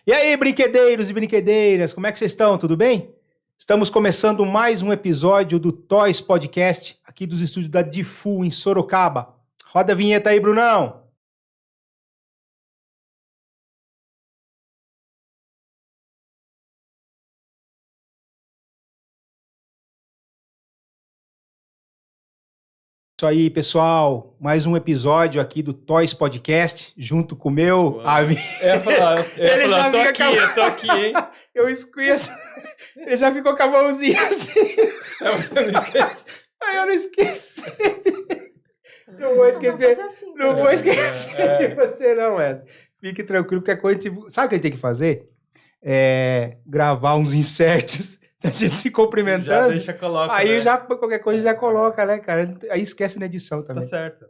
E aí, brinquedeiros e brinquedeiras, como é que vocês estão? Tudo bem? Estamos começando mais um episódio do Toys Podcast, aqui dos estúdios da Difu, em Sorocaba. Roda a vinheta aí, Brunão! Isso aí, pessoal. Mais um episódio aqui do Toys Podcast, junto com o meu amigo. Ele já tô aqui, hein? Eu esqueço. Ele já ficou com a mãozinha assim. Você não esquece. Aí eu não esqueci. Não vou esquecer. Assim, Não vou esquecer de você, não, Wesley. Fique tranquilo, que a coisa. Sabe o que a gente tem que fazer? Gravar uns inserts. A gente se cumprimentando. Já deixa, coloca. Aí né? já qualquer coisa já coloca, né, cara? Aí esquece na edição também. Tá certo.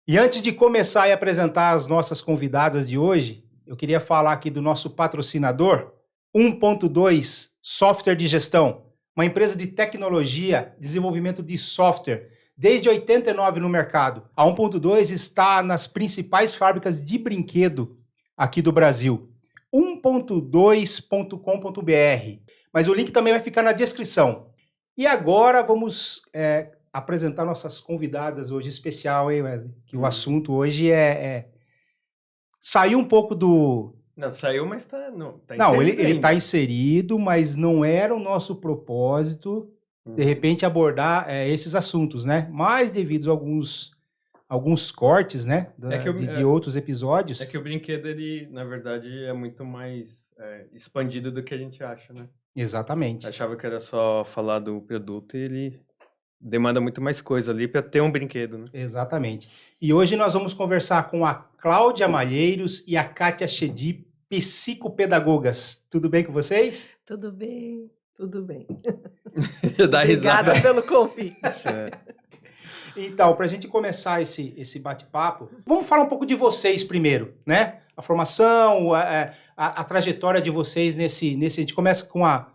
E antes de começar e apresentar as nossas convidadas de hoje, eu queria falar aqui do nosso patrocinador, 1.2 Software de Gestão, uma empresa de tecnologia, desenvolvimento de software, desde 89 no mercado. A 1.2 está nas principais fábricas de brinquedo aqui do Brasil. 1.2.com.br. Mas o link também vai ficar na descrição. E agora vamos apresentar nossas convidadas hoje, especial, hein, Wesley? Que o assunto hoje saiu um pouco do... Não, saiu, mas tá... Não, ele tá inserido, mas não era o nosso propósito, de repente, abordar esses assuntos, né? Mas devido a alguns cortes, né? De outros episódios... É que o brinquedo, ele, na verdade, é muito mais expandido do que a gente acha, né? Exatamente. Achava que era só falar do produto e ele demanda muito mais coisa ali para ter um brinquedo, né? Exatamente. E hoje nós vamos conversar com a Cláudia Malheiros e a Kátia Chedi, psicopedagogas. Tudo bem com vocês? Tudo bem. Dá risada. Obrigada pelo convite. Então, para a gente começar esse bate-papo, vamos falar um pouco de vocês primeiro, né? A formação, a trajetória de vocês nesse... A gente começa com a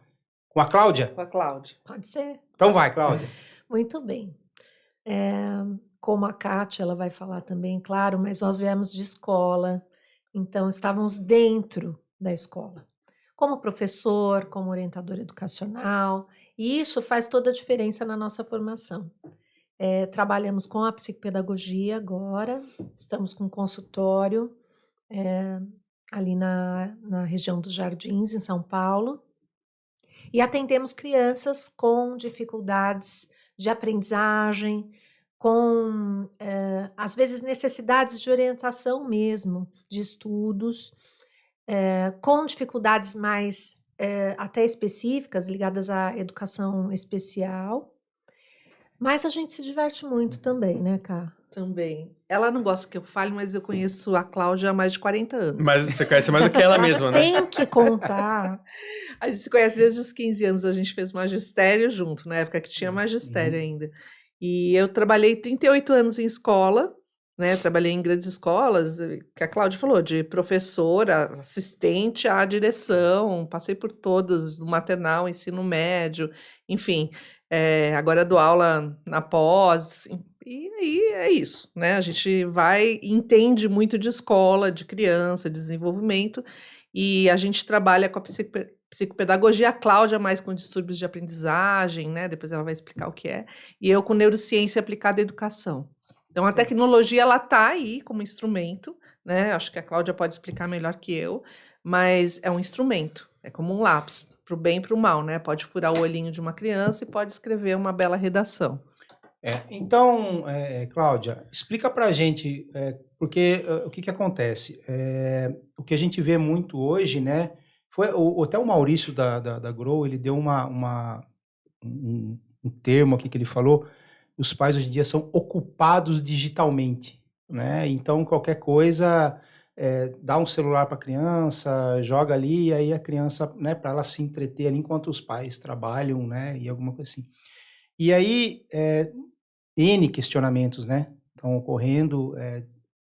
Cláudia? Com a Cláudia. Pode ser. Então vai, Cláudia. Muito bem. Como a Kátia, ela vai falar também, claro, mas nós viemos de escola, então estávamos dentro da escola. Como professor, como orientador educacional, e isso faz toda a diferença na nossa formação. Trabalhamos com a psicopedagogia agora, estamos com um consultório ali na região dos Jardins, em São Paulo, e atendemos crianças com dificuldades de aprendizagem, com, às vezes, necessidades de orientação mesmo, de estudos, com dificuldades mais até específicas, ligadas à educação especial. Mas a gente se diverte muito também, né, Ká? Também. Ela não gosta que eu fale, mas eu conheço a Cláudia há mais de 40 anos. Mas você conhece mais do que ela mesma, né? Tem que contar. A gente se conhece desde os 15 anos, a gente fez magistério junto, na época que tinha magistério ainda. E eu trabalhei 38 anos em escola, né? Trabalhei em grandes escolas, que a Cláudia falou, de professora, assistente à direção, passei por todas, do maternal, ensino médio, enfim. Agora dou aula na pós, e aí é isso, né? A gente entende muito de escola, de criança, de desenvolvimento, e a gente trabalha com a psicopedagogia, a Cláudia mais com distúrbios de aprendizagem, né? Depois ela vai explicar o que é, e eu com neurociência aplicada à educação. Então a tecnologia, ela tá aí como instrumento, né? Acho que a Cláudia pode explicar melhor que eu, mas é um instrumento. É como um lápis, para o bem e para o mal, né? Pode furar o olhinho de uma criança e pode escrever uma bela redação. Então, Cláudia, explica para a gente, porque o que acontece? O que a gente vê muito hoje, né? Até o Maurício da Grow, ele deu um termo aqui que ele falou, os pais hoje em dia são ocupados digitalmente, né? Então, qualquer coisa... dá um celular para a criança, joga ali, e aí a criança, né, para ela se entreter ali enquanto os pais trabalham, né, e alguma coisa assim. E aí, N questionamentos, né, estão ocorrendo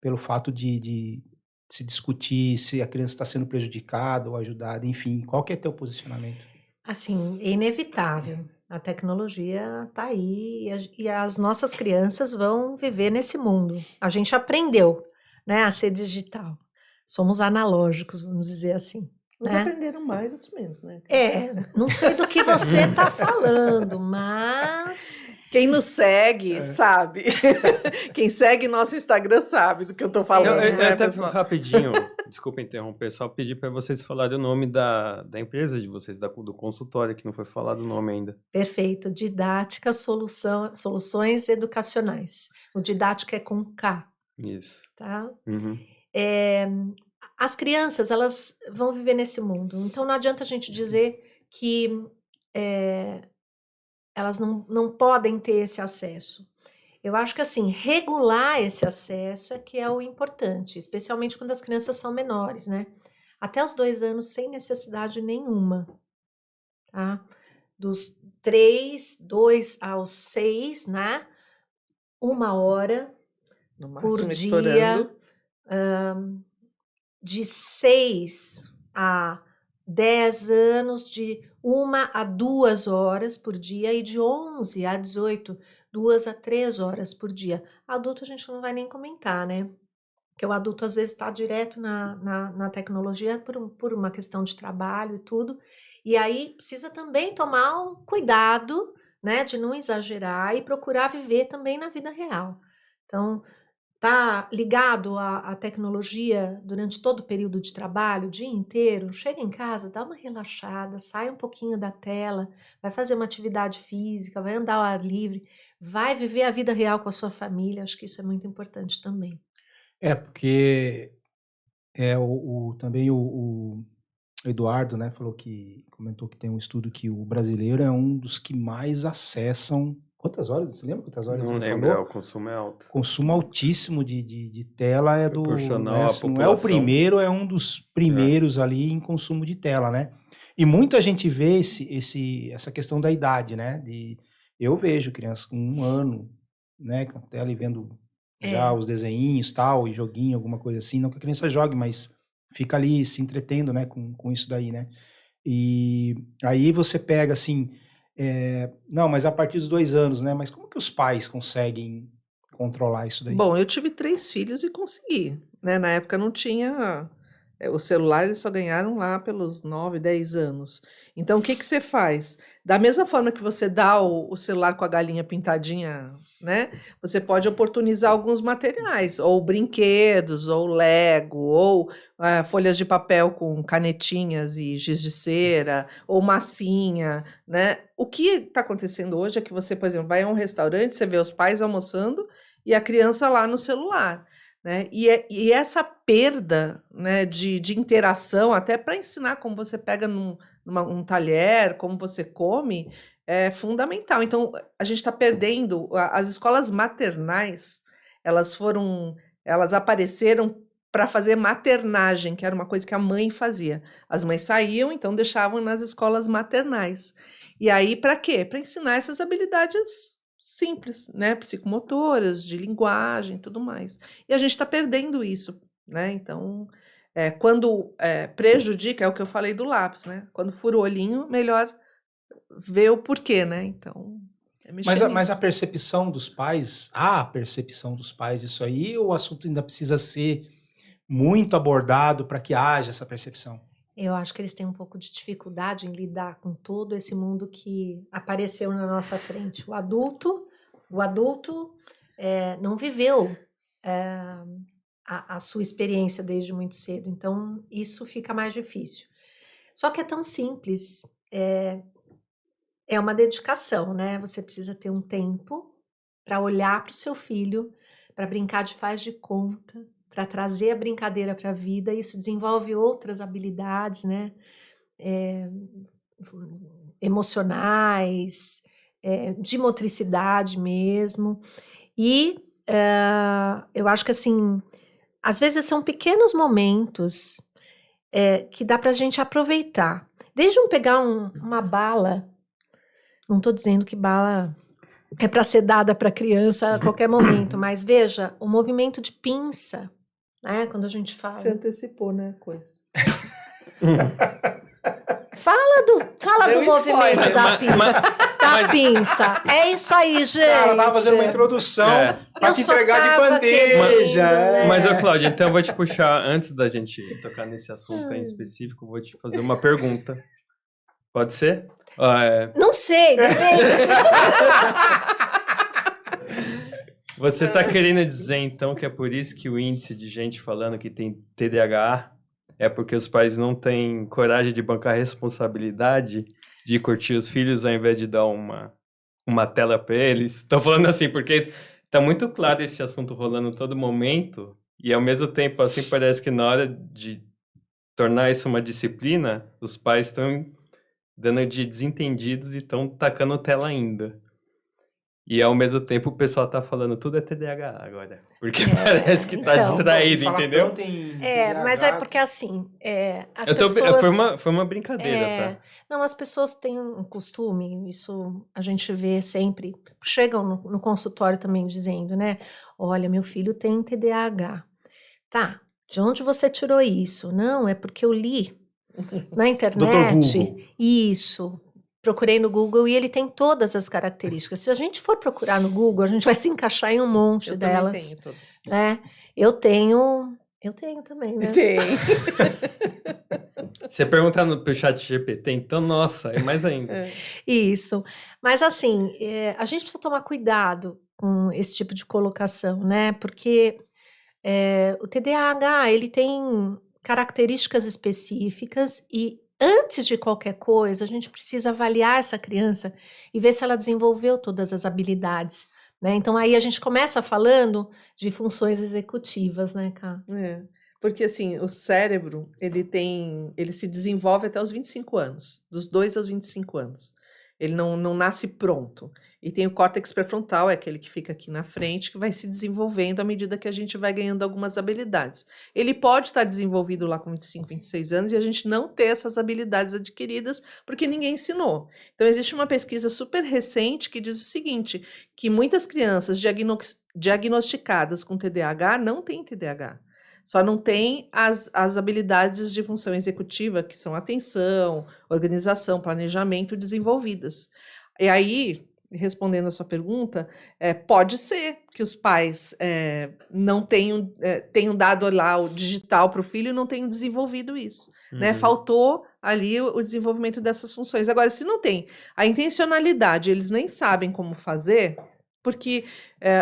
pelo fato de se discutir se a criança está sendo prejudicada ou ajudada, enfim, qual que é teu posicionamento? Assim, é inevitável. A tecnologia está aí e as nossas crianças vão viver nesse mundo. A gente aprendeu, né, a ser digital. Somos analógicos, vamos dizer assim. Uns né? aprenderam mais, outros menos, né? Não sei do que você está falando, mas Quem nos segue sabe. Quem segue nosso Instagram sabe do que eu tô falando, Eu né, até pessoal? rapidinho, desculpa interromper, só pedir para vocês falarem o nome da empresa de vocês, do consultório, que não foi falado o nome ainda. perfeito. Didática, soluções educacionais. O didática é com K, Isso. tá? Uhum. As crianças, elas vão viver nesse mundo. Então, não adianta a gente dizer que elas não podem ter esse acesso. Eu acho que, assim, regular esse acesso é que é o importante, especialmente quando as crianças são menores, né? Até os 2 anos, sem necessidade nenhuma, tá? Dos 2 aos 6, né? 1 hora No por máximo dia, estourando. de 6 a 10 anos, de 1 a 2 horas por dia, e de 11 a 18, 2 a 3 horas por dia. Adulto a gente não vai nem comentar, né? Porque o adulto às vezes está direto na tecnologia por uma questão de trabalho e tudo. E aí precisa também tomar um cuidado, né, de não exagerar e procurar viver também na vida real. Então, tá ligado à tecnologia durante todo o período de trabalho, o dia inteiro, chega em casa, dá uma relaxada, sai um pouquinho da tela, vai fazer uma atividade física, vai andar ao ar livre, vai viver a vida real com a sua família. Acho que isso é muito importante também. Porque também o Eduardo, né, comentou que tem um estudo que o brasileiro é um dos que mais acessam. Quantas horas? Você lembra quantas horas Não ele lembro, falou? o consumo é alto. Consumo altíssimo de tela é Proporcional né, à se não é o população. primeiro, é um dos primeiros ali em consumo de tela, né? E muita gente vê essa questão da idade, né? Eu vejo crianças com 1 ano, né, com a tela e vendo já os desenhinhos, tal, e joguinho, alguma coisa assim. Não que a criança jogue, mas fica ali se entretendo, né, com isso daí, né? E aí você pega assim, não, mas a partir dos 2 anos, né? Mas como que os pais conseguem controlar isso daí? Bom, eu tive 3 filhos e consegui, né? Na época não tinha o celular, eles só ganharam lá pelos 9, 10 anos. Então, o que que você faz? Da mesma forma que você dá o celular com a galinha pintadinha, né? Você pode oportunizar alguns materiais, ou brinquedos, ou Lego, ou folhas de papel com canetinhas e giz de cera, ou massinha, né? O que está acontecendo hoje é que você, por exemplo, vai a um restaurante, você vê os pais almoçando e a criança lá no celular, né? E essa perda, né, de interação, até para ensinar como você pega um talher, como você come, é fundamental. Então, a gente está perdendo. As escolas maternais, elas apareceram para fazer maternagem, que era uma coisa que a mãe fazia. As mães saíam, então deixavam nas escolas maternais. E aí, para quê? Para ensinar essas habilidades simples, né? Psicomotoras, de linguagem, tudo mais. E a gente está perdendo isso, né? Então, quando prejudica, é o que eu falei do lápis, né? Quando fura o olhinho, melhor ver o porquê, né? Então, Mas a percepção dos pais, isso aí, o assunto ainda precisa ser muito abordado para que haja essa percepção? Eu acho que eles têm um pouco de dificuldade em lidar com todo esse mundo que apareceu na nossa frente. O adulto não viveu a sua experiência desde muito cedo, então isso fica mais difícil. Só que é tão simples, é uma dedicação, né? Você precisa ter um tempo para olhar para o seu filho, para brincar de faz de conta, para trazer a brincadeira para a vida. Isso desenvolve outras habilidades, né? Emocionais, de motricidade mesmo. E eu acho que, assim, às vezes são pequenos momentos que dá para a gente aproveitar. Desde pegar uma bala, não estou dizendo que bala é para ser dada para criança a qualquer momento, mas veja, o movimento de pinça, né, quando a gente fala. Você antecipou, né, coisa. Fala do movimento da pinça. É isso aí, gente. Cara, ela tava fazendo uma introdução Pra Eu te só entregar de tava bandeja. querendo, né? Mas, ô, Cláudia, então eu vou te puxar, antes da gente tocar nesse assunto em específico, eu vou te fazer uma pergunta. Pode ser? Não sei, depende. Você tá querendo dizer, então, que é por isso que o índice de gente falando que tem TDAH é porque os pais não têm coragem de bancar a responsabilidade de curtir os filhos ao invés de dar uma tela para eles? Tô falando assim, porque tá muito claro esse assunto rolando todo momento e, ao mesmo tempo, assim, parece que na hora de tornar isso uma disciplina, os pais estão dando de desentendidos e estão tacando tela ainda. E ao mesmo tempo o pessoal tá falando tudo é TDAH agora. Porque parece que tá então. distraído, Fala entendeu? tanto em Mas é TDAH. porque assim, as Eu tô, pessoas... foi uma brincadeira, tá? Não, as pessoas têm um costume, isso a gente vê sempre, chegam no consultório também dizendo, né? Olha, meu filho tem TDAH. Tá, de onde você tirou isso? Não, é porque eu li na internet. Google. Isso. Procurei no Google e ele tem todas as características. Se a gente for procurar no Google, a gente vai se encaixar em um monte Eu delas. também tenho todas. Né? Eu tenho também, né? Tem. Você perguntar pro chat GPT, então, nossa, é mais ainda. Isso. Mas assim, a gente precisa tomar cuidado com esse tipo de colocação, né? Porque o TDAH, ele tem características específicas e antes de qualquer coisa, a gente precisa avaliar essa criança e ver se ela desenvolveu todas as habilidades, né? Então aí a gente começa falando de funções executivas, né, Cá? Porque assim, o cérebro, ele se desenvolve até os 25 anos, dos 2 aos 25 anos. Ele não nasce pronto. E tem o córtex pré-frontal, é aquele que fica aqui na frente, que vai se desenvolvendo à medida que a gente vai ganhando algumas habilidades. Ele pode estar desenvolvido lá com 25, 26 anos e a gente não ter essas habilidades adquiridas porque ninguém ensinou. Então, existe uma pesquisa super recente que diz o seguinte, que muitas crianças diagnosticadas com TDAH não têm TDAH. Só não tem as habilidades de função executiva, que são atenção, organização, planejamento, desenvolvidas. E aí, respondendo a sua pergunta, pode ser que os pais não tenham dado lá o digital para o filho e não tenham desenvolvido isso. Né? Faltou ali o desenvolvimento dessas funções. Agora, se não tem a intencionalidade, eles nem sabem como fazer... Porque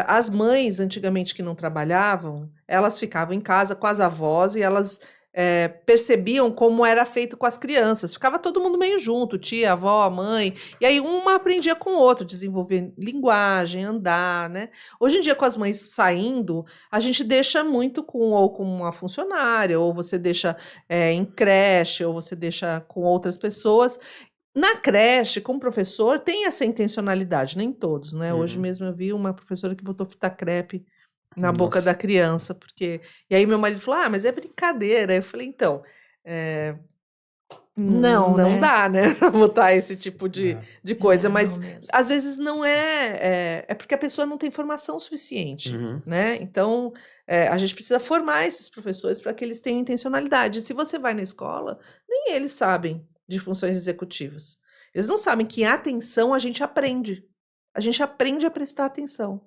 as mães, antigamente, que não trabalhavam, elas ficavam em casa com as avós e elas percebiam como era feito com as crianças. Ficava todo mundo meio junto, tia, avó, mãe. E aí uma aprendia com o outro, desenvolver linguagem, andar, né? Hoje em dia, com as mães saindo, a gente deixa muito ou com uma funcionária, ou você deixa em creche, ou você deixa com outras pessoas. Na creche, com o professor, tem essa intencionalidade, nem todos, né? Hoje mesmo eu vi uma professora que botou fita crepe na boca da criança, porque... E aí meu marido falou, mas é brincadeira. Eu falei, então, não né? dá, né? Pra botar esse tipo de coisa, mas não mesmo. às vezes não é porque a pessoa não tem formação suficiente, né? Então, a gente precisa formar esses professores para que eles tenham intencionalidade. Se você vai na escola, nem eles sabem de funções executivas. Eles não sabem que a atenção a gente aprende. A gente aprende a prestar atenção.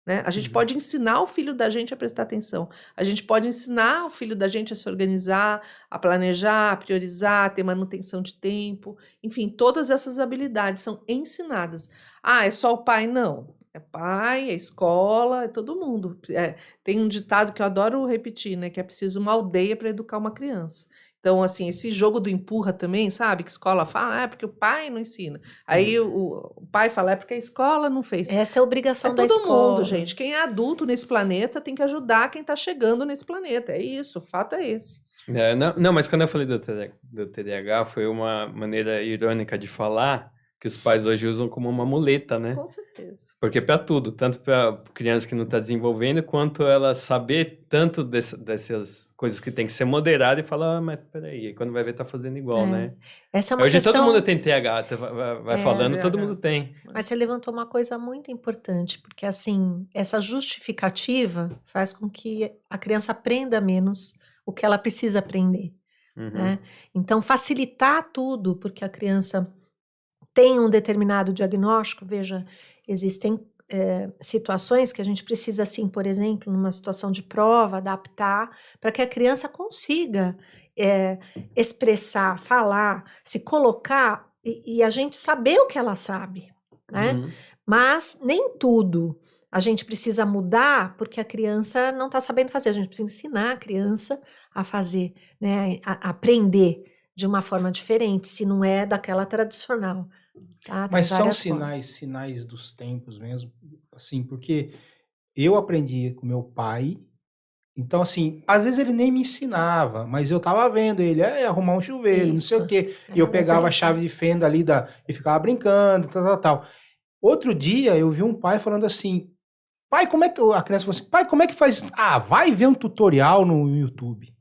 Né? A gente pode ensinar o filho da gente a prestar atenção. A gente pode ensinar o filho da gente a se organizar, a planejar, a priorizar, a ter manutenção de tempo. Enfim, todas essas habilidades são ensinadas. É só o pai? Não. É pai, é escola, é todo mundo. Tem um ditado que eu adoro repetir, né? Que é preciso uma aldeia para educar uma criança. Então, assim, esse jogo do empurra também, sabe? Que a escola fala, porque o pai não ensina. Aí o pai fala, porque a escola não fez. Essa é a obrigação da escola. Todo mundo, gente. Quem é adulto nesse planeta tem que ajudar quem está chegando nesse planeta. É isso, o fato é esse. Não, mas quando eu falei do TDAH, foi uma maneira irônica de falar que os pais hoje usam como uma muleta, né? Com certeza. Porque para tudo, tanto para criança que não está desenvolvendo, quanto ela saber tanto dessas coisas que tem que ser moderada e falar, mas peraí, quando vai ver tá fazendo igual, né? Essa é uma hoje questão... todo mundo tem TH, vai falando, TDAH. todo mundo tem. Mas você levantou uma coisa muito importante, porque assim, essa justificativa faz com que a criança aprenda menos o que ela precisa aprender. Né? Então, facilitar tudo, porque a criança tem um determinado diagnóstico, veja, existem situações que a gente precisa, assim, por exemplo, numa situação de prova, adaptar para que a criança consiga expressar, falar, se colocar e a gente saber o que ela sabe, né? Uhum. Mas nem tudo a gente precisa mudar porque a criança não está sabendo fazer. A gente precisa ensinar a criança a fazer, né? A aprender de uma forma diferente, se não é daquela tradicional. Tá? Tem Mas são várias formas. sinais dos tempos mesmo, assim, porque eu aprendi com meu pai, então, assim, às vezes ele nem me ensinava, mas eu tava vendo ele arrumar um chuveiro, não sei o Isso. quê, e eu Mas pegava a ele- chave de fenda ali e ficava brincando, tal. Outro dia eu vi um pai falando assim, pai, como é que, a criança falou assim, pai, como é que faz? Ah, vai ver um tutorial no YouTube.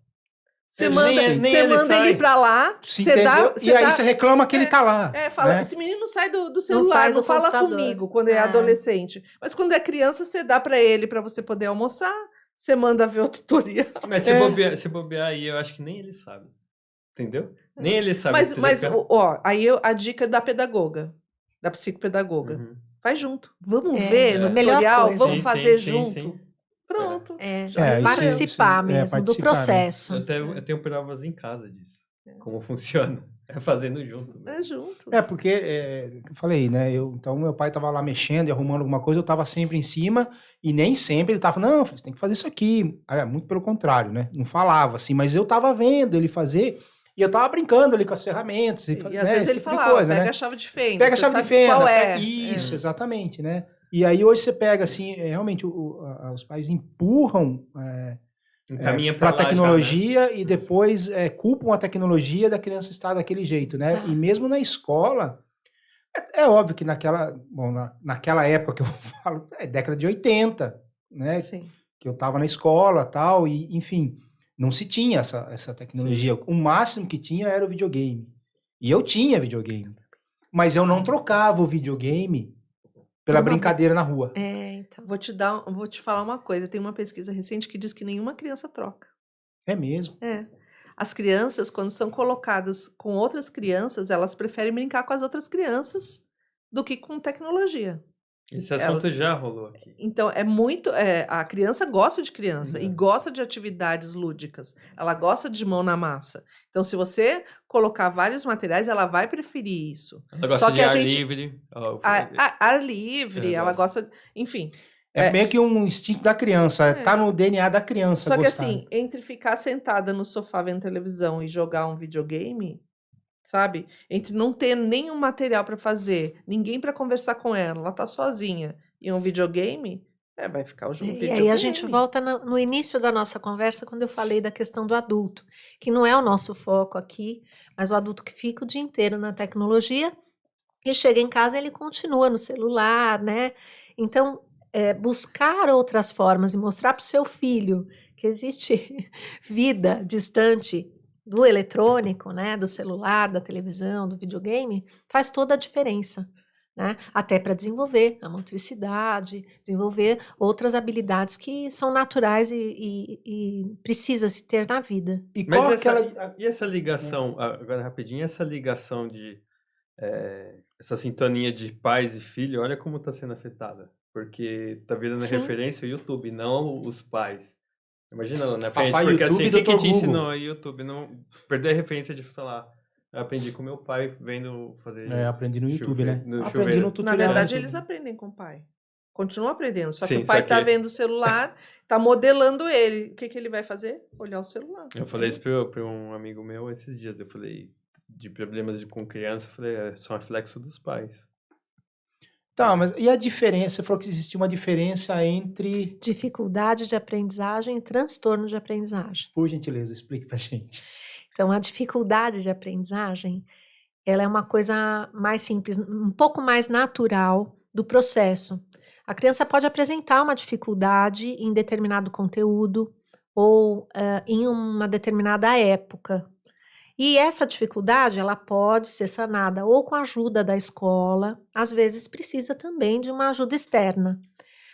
Você Ele manda, nem- nem você ele manda sai. ele pra lá, Se você dá, entendeu? você E aí dá- você reclama que ele tá lá, fala, né? esse menino não sai do sai celular, não do fala computador. comigo quando é adolescente. Mas quando é criança, você dá pra ele pra você poder almoçar, você manda ver o tutorial. Mas se bobear aí, eu acho que nem ele sabe. Entendeu? Nem ele sabe. Mas ó, a dica da pedagoga, da psicopedagoga. Uhum. Vai junto. Vamos É, ver no a melhor tutorial, coisa. vamos Sim, fazer sim, junto. sim. Pronto. Já É, isso participar é, mesmo do participar, né? processo. Eu tenho provas em casa disso. Como funciona. É fazendo junto. É junto. É, porque, eu falei, né, então meu pai tava lá mexendo e arrumando alguma coisa, eu tava sempre em cima, e nem sempre ele tava, não, filho, você tem que fazer isso aqui. Muito pelo contrário, né, não falava assim, mas eu tava vendo ele fazer, e eu tava brincando ali com as ferramentas, E né, às vezes esse ele tipo de falava, coisa, pega né? a chave de fenda. Pega a você chave de sabe fenda, qual é. isso, exatamente, né? E aí hoje você pega, assim, realmente os pais empurram Encaminha para pra a lá já, né? tecnologia e depois culpam a tecnologia da criança estar daquele jeito, né? Ah. E mesmo na escola, é óbvio que naquela época que eu falo, década de 80, né? Sim. Que eu estava na escola tal, e enfim, não se tinha essa tecnologia. O máximo que tinha era o videogame. E eu tinha videogame. Mas eu não trocava o videogame pela brincadeira na rua. Então. Vou te falar uma coisa. Tem uma pesquisa recente que diz que nenhuma criança troca. É mesmo. As crianças, quando são colocadas com outras crianças, elas preferem brincar com as outras crianças do que com tecnologia. Esse assunto já rolou aqui. Então, a criança gosta de criança e gosta de atividades lúdicas. Ela gosta de mão na massa. Então, se você colocar vários materiais, ela vai preferir isso. Ela gosta Só de que a ar gente- livre. Ar livre, ela gosta... Enfim. É meio que um instinto da criança. Tá no DNA da criança Só que gostar. assim, entre ficar sentada no sofá vendo televisão e jogar um videogame, sabe? Entre não ter nenhum material para fazer, ninguém para conversar com ela tá sozinha, e um videogame, vai ficar o jogo E videogame. aí a gente volta no início da nossa conversa, quando eu falei da questão do adulto, que não é o nosso foco aqui, mas o adulto que fica o dia inteiro na tecnologia e chega em casa e ele continua no celular, né? Então, buscar outras formas e mostrar para o seu filho que existe vida distante do eletrônico, né? Do celular, da televisão, do videogame, faz toda a diferença. Né? Até para desenvolver a motricidade, desenvolver outras habilidades que são naturais e precisa se ter na vida. E Mas qual essa ligação, agora rapidinho, essa ligação essa sintonia de pais e filho, olha como está sendo afetada. Porque tá virando Sim. referência o YouTube, não os pais. Imagina lá na frente, Papai porque YouTube assim, e o que Dr. te Google. ensinou o YouTube? Não perder a referência de falar. Eu aprendi com meu pai vendo fazer. Aprendi no YouTube, né? no Aprendi chuveiro. no Na tutorial. verdade, no eles YouTube. aprendem com o pai. Continuam aprendendo, só que Sim, o pai só tá que- vendo o celular, tá modelando ele. O que ele vai fazer? Olhar o celular. Eu falei isso pra um amigo meu esses dias. Eu falei de problemas com criança, eu falei, são reflexo dos pais. Tá, mas e a diferença? Você falou que existia uma diferença entre... Dificuldade de aprendizagem e transtorno de aprendizagem. Por gentileza, explique pra gente. Então, a dificuldade de aprendizagem, ela é uma coisa mais simples, um pouco mais natural do processo. A criança pode apresentar uma dificuldade em determinado conteúdo ou em uma determinada época. E essa dificuldade, ela pode ser sanada ou com a ajuda da escola, às vezes precisa também de uma ajuda externa.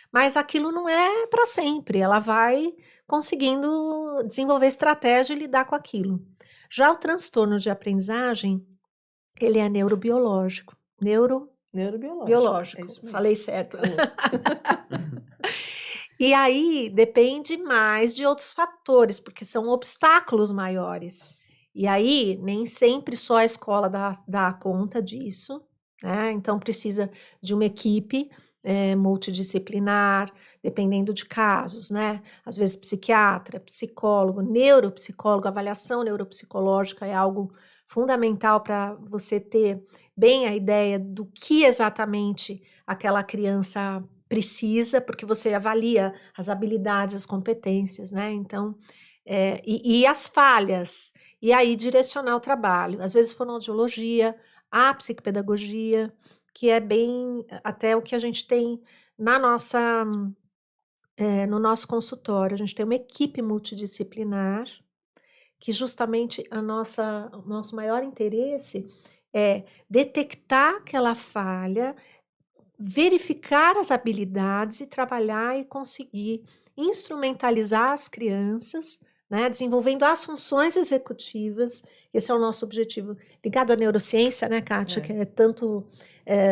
Mas aquilo não é para sempre, ela vai conseguindo desenvolver estratégia e lidar com aquilo. Já o transtorno de aprendizagem, ele é neurobiológico. Neurobiológico. biológico. É isso mesmo. Falei certo. Falou. E aí depende mais de outros fatores, porque são obstáculos maiores. E aí nem sempre só a escola dá conta disso, né? Então precisa de uma equipe multidisciplinar, dependendo de casos, né? Às vezes psiquiatra, psicólogo, neuropsicólogo, avaliação neuropsicológica é algo fundamental para você ter bem a ideia do que exatamente aquela criança precisa, porque você avalia as habilidades, as competências, né? Então, e as falhas, e aí direcionar o trabalho. Às vezes fonoaudiologia, a psicopedagogia, que é bem até o que a gente tem na nossa, no nosso consultório. A gente tem uma equipe multidisciplinar, que justamente o nosso maior interesse é detectar aquela falha, verificar as habilidades e trabalhar e conseguir instrumentalizar as crianças, né, desenvolvendo as funções executivas. Esse é o nosso objetivo, ligado à neurociência, né, Kátia, que é tanto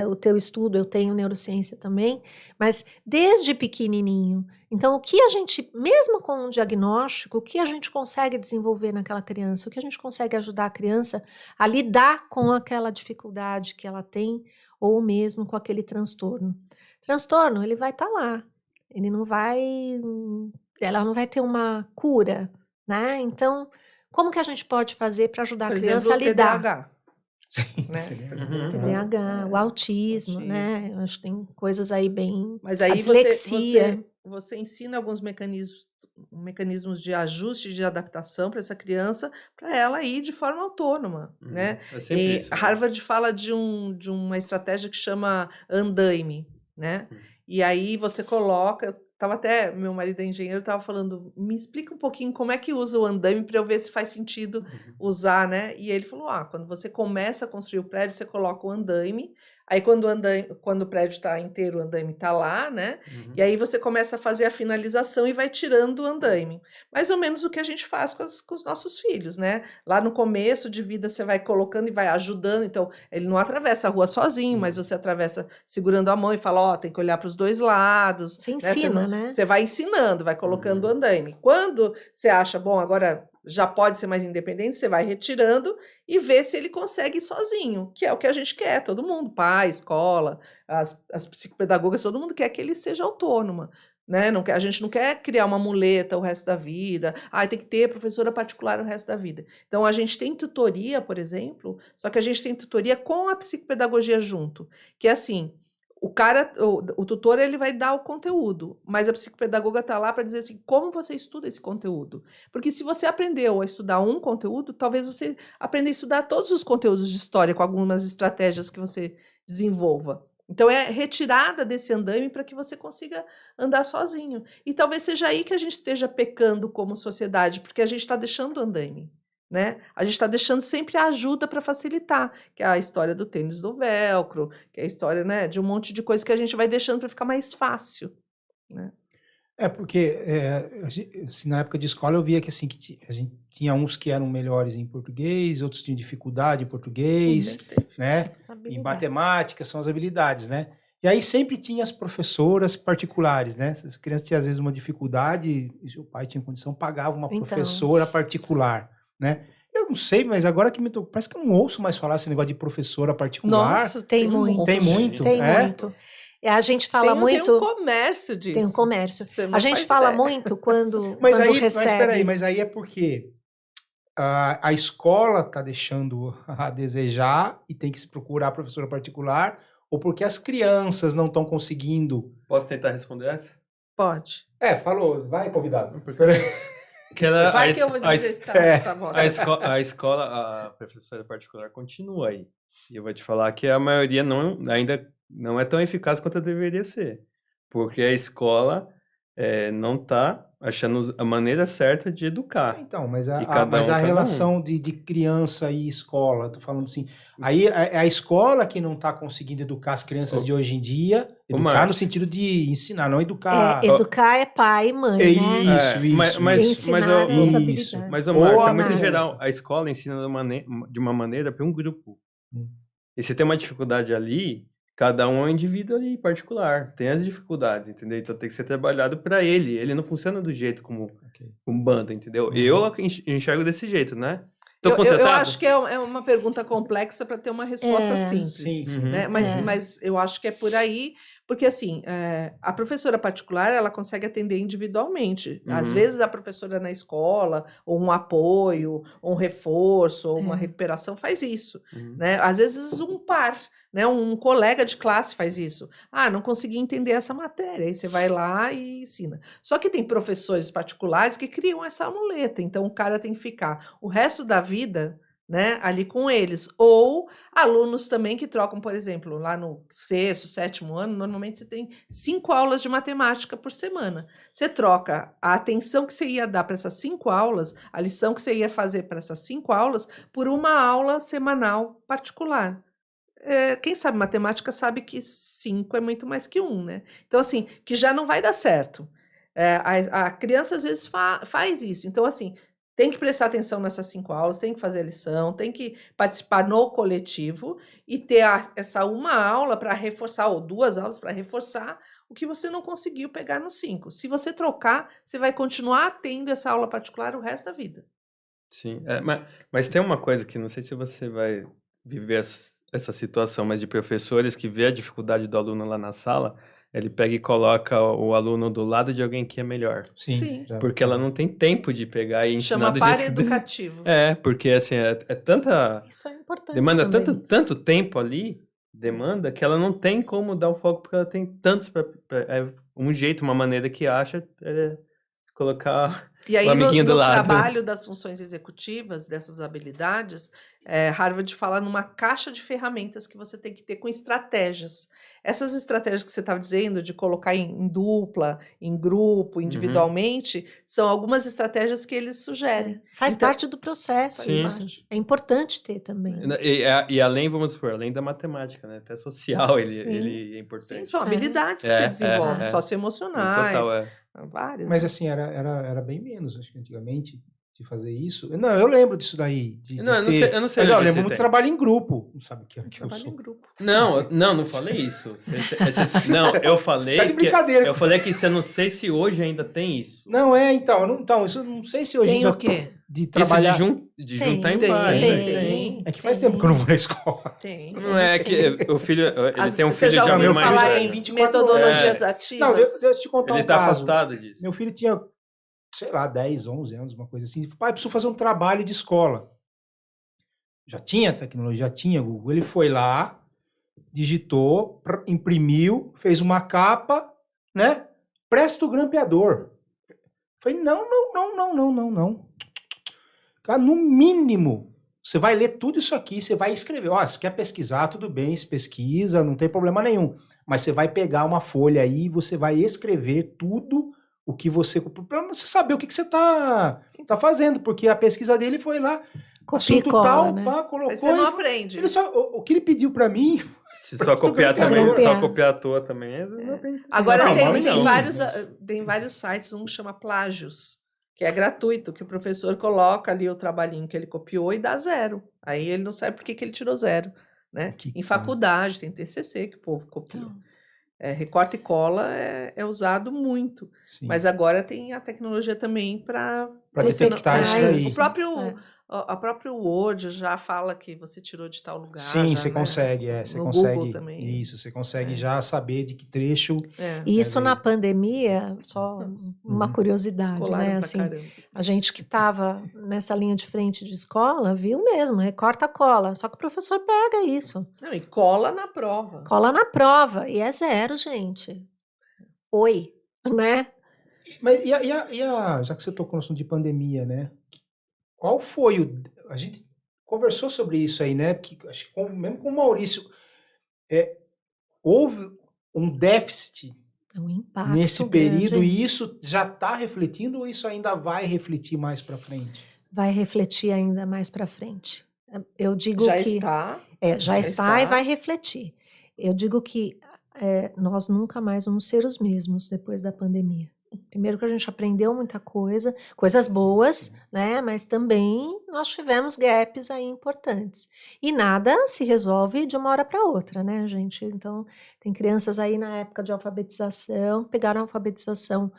o teu estudo, eu tenho neurociência também, mas desde pequenininho. Então, o que a gente, mesmo com um diagnóstico, o que a gente consegue desenvolver naquela criança, o que a gente consegue ajudar a criança a lidar com aquela dificuldade que ela tem, ou mesmo com aquele transtorno. Transtorno, ele vai estar lá, ela não vai ter uma cura, né? Então, como que a gente pode fazer para ajudar Por a criança exemplo, a o lidar? TDAH. Né? TDAH, o autismo, né? Eu acho que tem coisas aí bem... Mas a aí dislexia. você ensina alguns mecanismos de ajuste, de adaptação para essa criança, para ela ir de forma autônoma, né? É sempre E isso, né? Harvard fala de uma estratégia que chama andaime, né? E aí você coloca... meu marido é engenheiro, estava falando, me explica um pouquinho como é que usa o andaime para eu ver se faz sentido usar, né? E ele falou, quando você começa a construir o prédio, você coloca o andaime, aí quando o prédio está inteiro, o andaime está lá, né? E aí você começa a fazer a finalização e vai tirando o andaime. Mais ou menos o que a gente faz com os nossos filhos, né? Lá no começo de vida você vai colocando e vai ajudando, então ele não atravessa a rua sozinho, mas você atravessa segurando a mão e fala, tem que olhar para os dois lados. Você ensina, né? Você vai ensinando, vai colocando o andaime. Quando você acha, bom, agora já pode ser mais independente, você vai retirando e vê se ele consegue ir sozinho, que é o que a gente quer, todo mundo, pai, escola, as psicopedagogas, todo mundo quer que ele seja autônoma, né? A gente não quer criar uma muleta o resto da vida, tem que ter professora particular o resto da vida. Então, a gente tem tutoria, por exemplo, só que a gente tem tutoria com a psicopedagogia junto, que é assim, o tutor ele vai dar o conteúdo, mas a psicopedagoga está lá para dizer assim, como você estuda esse conteúdo? Porque se você aprendeu a estudar um conteúdo, talvez você aprenda a estudar todos os conteúdos de história com algumas estratégias que você desenvolva. Então, é retirada desse andaime para que você consiga andar sozinho. E talvez seja aí que a gente esteja pecando como sociedade, porque a gente está deixando o andaime. Né? A gente está deixando sempre a ajuda para facilitar, que é a história do tênis do velcro, que é a história, né, de um monte de coisa que a gente vai deixando para ficar mais fácil. Né? Porque assim, na época de escola eu via que assim, a gente tinha uns que eram melhores em português, outros tinham dificuldade em português, né? Em matemática, são as habilidades, né? E aí sempre tinha as professoras particulares, né? Se a criança tinha às vezes uma dificuldade, e seu pai tinha condição, pagava uma professora particular. Né? Eu não sei, mas agora que parece que eu não ouço mais falar esse negócio de professora particular. Nossa, tem muito. Tem muito? Tem muito. A gente fala muito... Tem um comércio disso. Tem um comércio. A gente fala muito quando recebe... Mas peraí, mas aí é porque a escola está deixando a desejar e tem que se procurar a professora particular, ou porque as crianças não estão conseguindo... Posso tentar responder essa? Pode. Falou. Vai, convidado. Vai que eu vou dizer se tá bom. A escola, a professora particular continua aí. E eu vou te falar que a maioria ainda não é tão eficaz quanto deveria ser. Porque a escola não está achando a maneira certa de educar. Então, mas a relação de criança e escola, tô falando assim, aí é a escola que não está conseguindo educar as crianças de hoje em dia, educar no sentido de ensinar, não educar... educar é pai e mãe, né? Isso. Ensinar as habilidades. Mas, Marcos, é muito geral. A escola ensina de uma maneira para um grupo. E se tem uma dificuldade ali, cada um é um indivíduo ali particular, tem as dificuldades, entendeu? Então tem que ser trabalhado para ele. Ele não funciona do jeito como banda, entendeu? Eu enxergo desse jeito, né? Tô Eu contratado? acho que é uma pergunta complexa para ter uma resposta simples. Sim, sim. Né? Mas eu acho que é por aí, porque assim, a professora particular, ela consegue atender individualmente. Às vezes a professora na escola, ou um apoio, ou um reforço, ou uma recuperação faz isso. Né? Às vezes um par, né? Um colega de classe faz isso. Ah, não consegui entender essa matéria. Aí você vai lá e ensina. Só que tem professores particulares que criam essa muleta, então o cara tem que ficar o resto da vida, né, ali com eles. Ou alunos também que trocam, por exemplo, lá no 6º, 7º ano, normalmente você tem 5 aulas de matemática por semana. Você troca a atenção que você ia dar para essas 5 aulas, a lição que você ia fazer para essas 5 aulas, por uma aula semanal particular. Quem sabe matemática sabe que 5 é muito mais que 1, né? Então, assim, que já não vai dar certo. A criança, às vezes, faz isso. Então, assim, tem que prestar atenção nessas 5 aulas, tem que fazer a lição, tem que participar no coletivo e ter essa uma aula para reforçar, ou 2 aulas para reforçar o que você não conseguiu pegar nos 5. Se você trocar, você vai continuar tendo essa aula particular o resto da vida. Sim, mas tem uma coisa que não sei se você vai viver essa situação, mas de professores que vê a dificuldade do aluno lá na sala, ele pega e coloca o aluno do lado de alguém que é melhor. Sim. Porque ela não tem tempo de pegar e ensinar Chama do par jeito educativo. porque assim, é tanta... Isso é importante Demanda também. tanto tempo ali, demanda, que ela não tem como dar o foco, porque ela tem tantos... um jeito, uma maneira que acha colocar E aí, o amiguinho do no lado. trabalho das funções executivas, dessas habilidades, Harvard fala numa caixa de ferramentas que você tem que ter com estratégias. Essas estratégias que você estava dizendo, de colocar em dupla, em grupo, individualmente, são algumas estratégias que eles sugerem. Faz Então, parte do processo Sim. isso. É importante ter também. E além, vamos supor, além da matemática, né? Até social ele é Sim, importante. são habilidades que você desenvolve, socioemocionais, Total, várias. Mas assim, era bem menos, acho que antigamente, de fazer isso. Não, eu lembro disso daí. Não, eu não ter... sei. Eu não sei Mas eu onde lembro você muito tem. trabalho em grupo. Não sabe o que eu Trabalho sou. em grupo. Não falei isso. Não, eu falei Tá de brincadeira. Eu falei que isso, eu não sei se hoje ainda tem isso. Não, então, isso eu não sei se hoje Tem ainda... o quê? De trabalhar... Isso de juntar em tem, pares. tem. É que faz tempo que eu não vou na escola. Tem. Não é sim. que o filho... Ele tem um Você filho já de ouviu alguém meu mais filho já falar tem velho. 24 metodologias Não, ativas? deixa eu te contar Ele um tá caso. afastado disso. Meu filho tinha, sei lá, 10, 11 anos, uma coisa assim. Pai, preciso fazer um trabalho de escola. Já tinha tecnologia, já tinha Google. Ele foi lá, digitou, imprimiu, fez uma capa, né? Presta o grampeador. Falei, não. Cara, no mínimo, você vai ler tudo isso aqui, você vai escrever. Ó, se quer pesquisar, tudo bem, se pesquisa, não tem problema nenhum. Mas você vai pegar uma folha aí e você vai escrever tudo o que você... Para você saber o que você tá fazendo, porque a pesquisa dele foi lá, assunto cola, tal, né? pá, colocou... Aí você não aprende. Ele só, o que ele pediu para mim... Se só copiar também, grampeador. só copiar à toa também. Agora Não, tem, mas tem enfim, vários, mas- tem vários sites, um chama Plágios, que é gratuito, que o professor coloca ali o trabalhinho que ele copiou e dá 0. Aí ele não sabe por que ele tirou 0. Né? Que Em coisa. faculdade, tem TCC que o povo copia. Então, Recorte e cola é usado muito. Sim. Mas agora tem a tecnologia também para detectar isso daí. A próprio Word já fala que você tirou de tal lugar. Sim, já, você né? consegue, você No consegue. Google também. Isso, você consegue já saber de que trecho. E isso É, na pandemia, só uma Uhum. curiosidade, Descolaram né? pra Assim, caramba. a gente que estava nessa linha de frente de escola viu mesmo, recorta, cola. Só que o professor pega isso, Não, e cola na prova. cola na prova e é 0, gente. Oi, né? Mas já que você tocou no assunto de pandemia, né? Qual foi o... A gente conversou sobre isso aí, né? Porque, acho que mesmo com o Maurício, houve um déficit É um impacto nesse período grande. e isso já está refletindo ou isso ainda vai refletir mais para frente? Vai refletir ainda mais para frente. Eu digo Já que está. já está e vai refletir. Eu digo que nós nunca mais vamos ser os mesmos depois da pandemia. Primeiro que a gente aprendeu muita coisa, coisas boas, né? Mas também nós tivemos gaps aí importantes. E nada se resolve de uma hora para outra, né, gente? Então, tem crianças aí na época de alfabetização, pegaram a alfabetização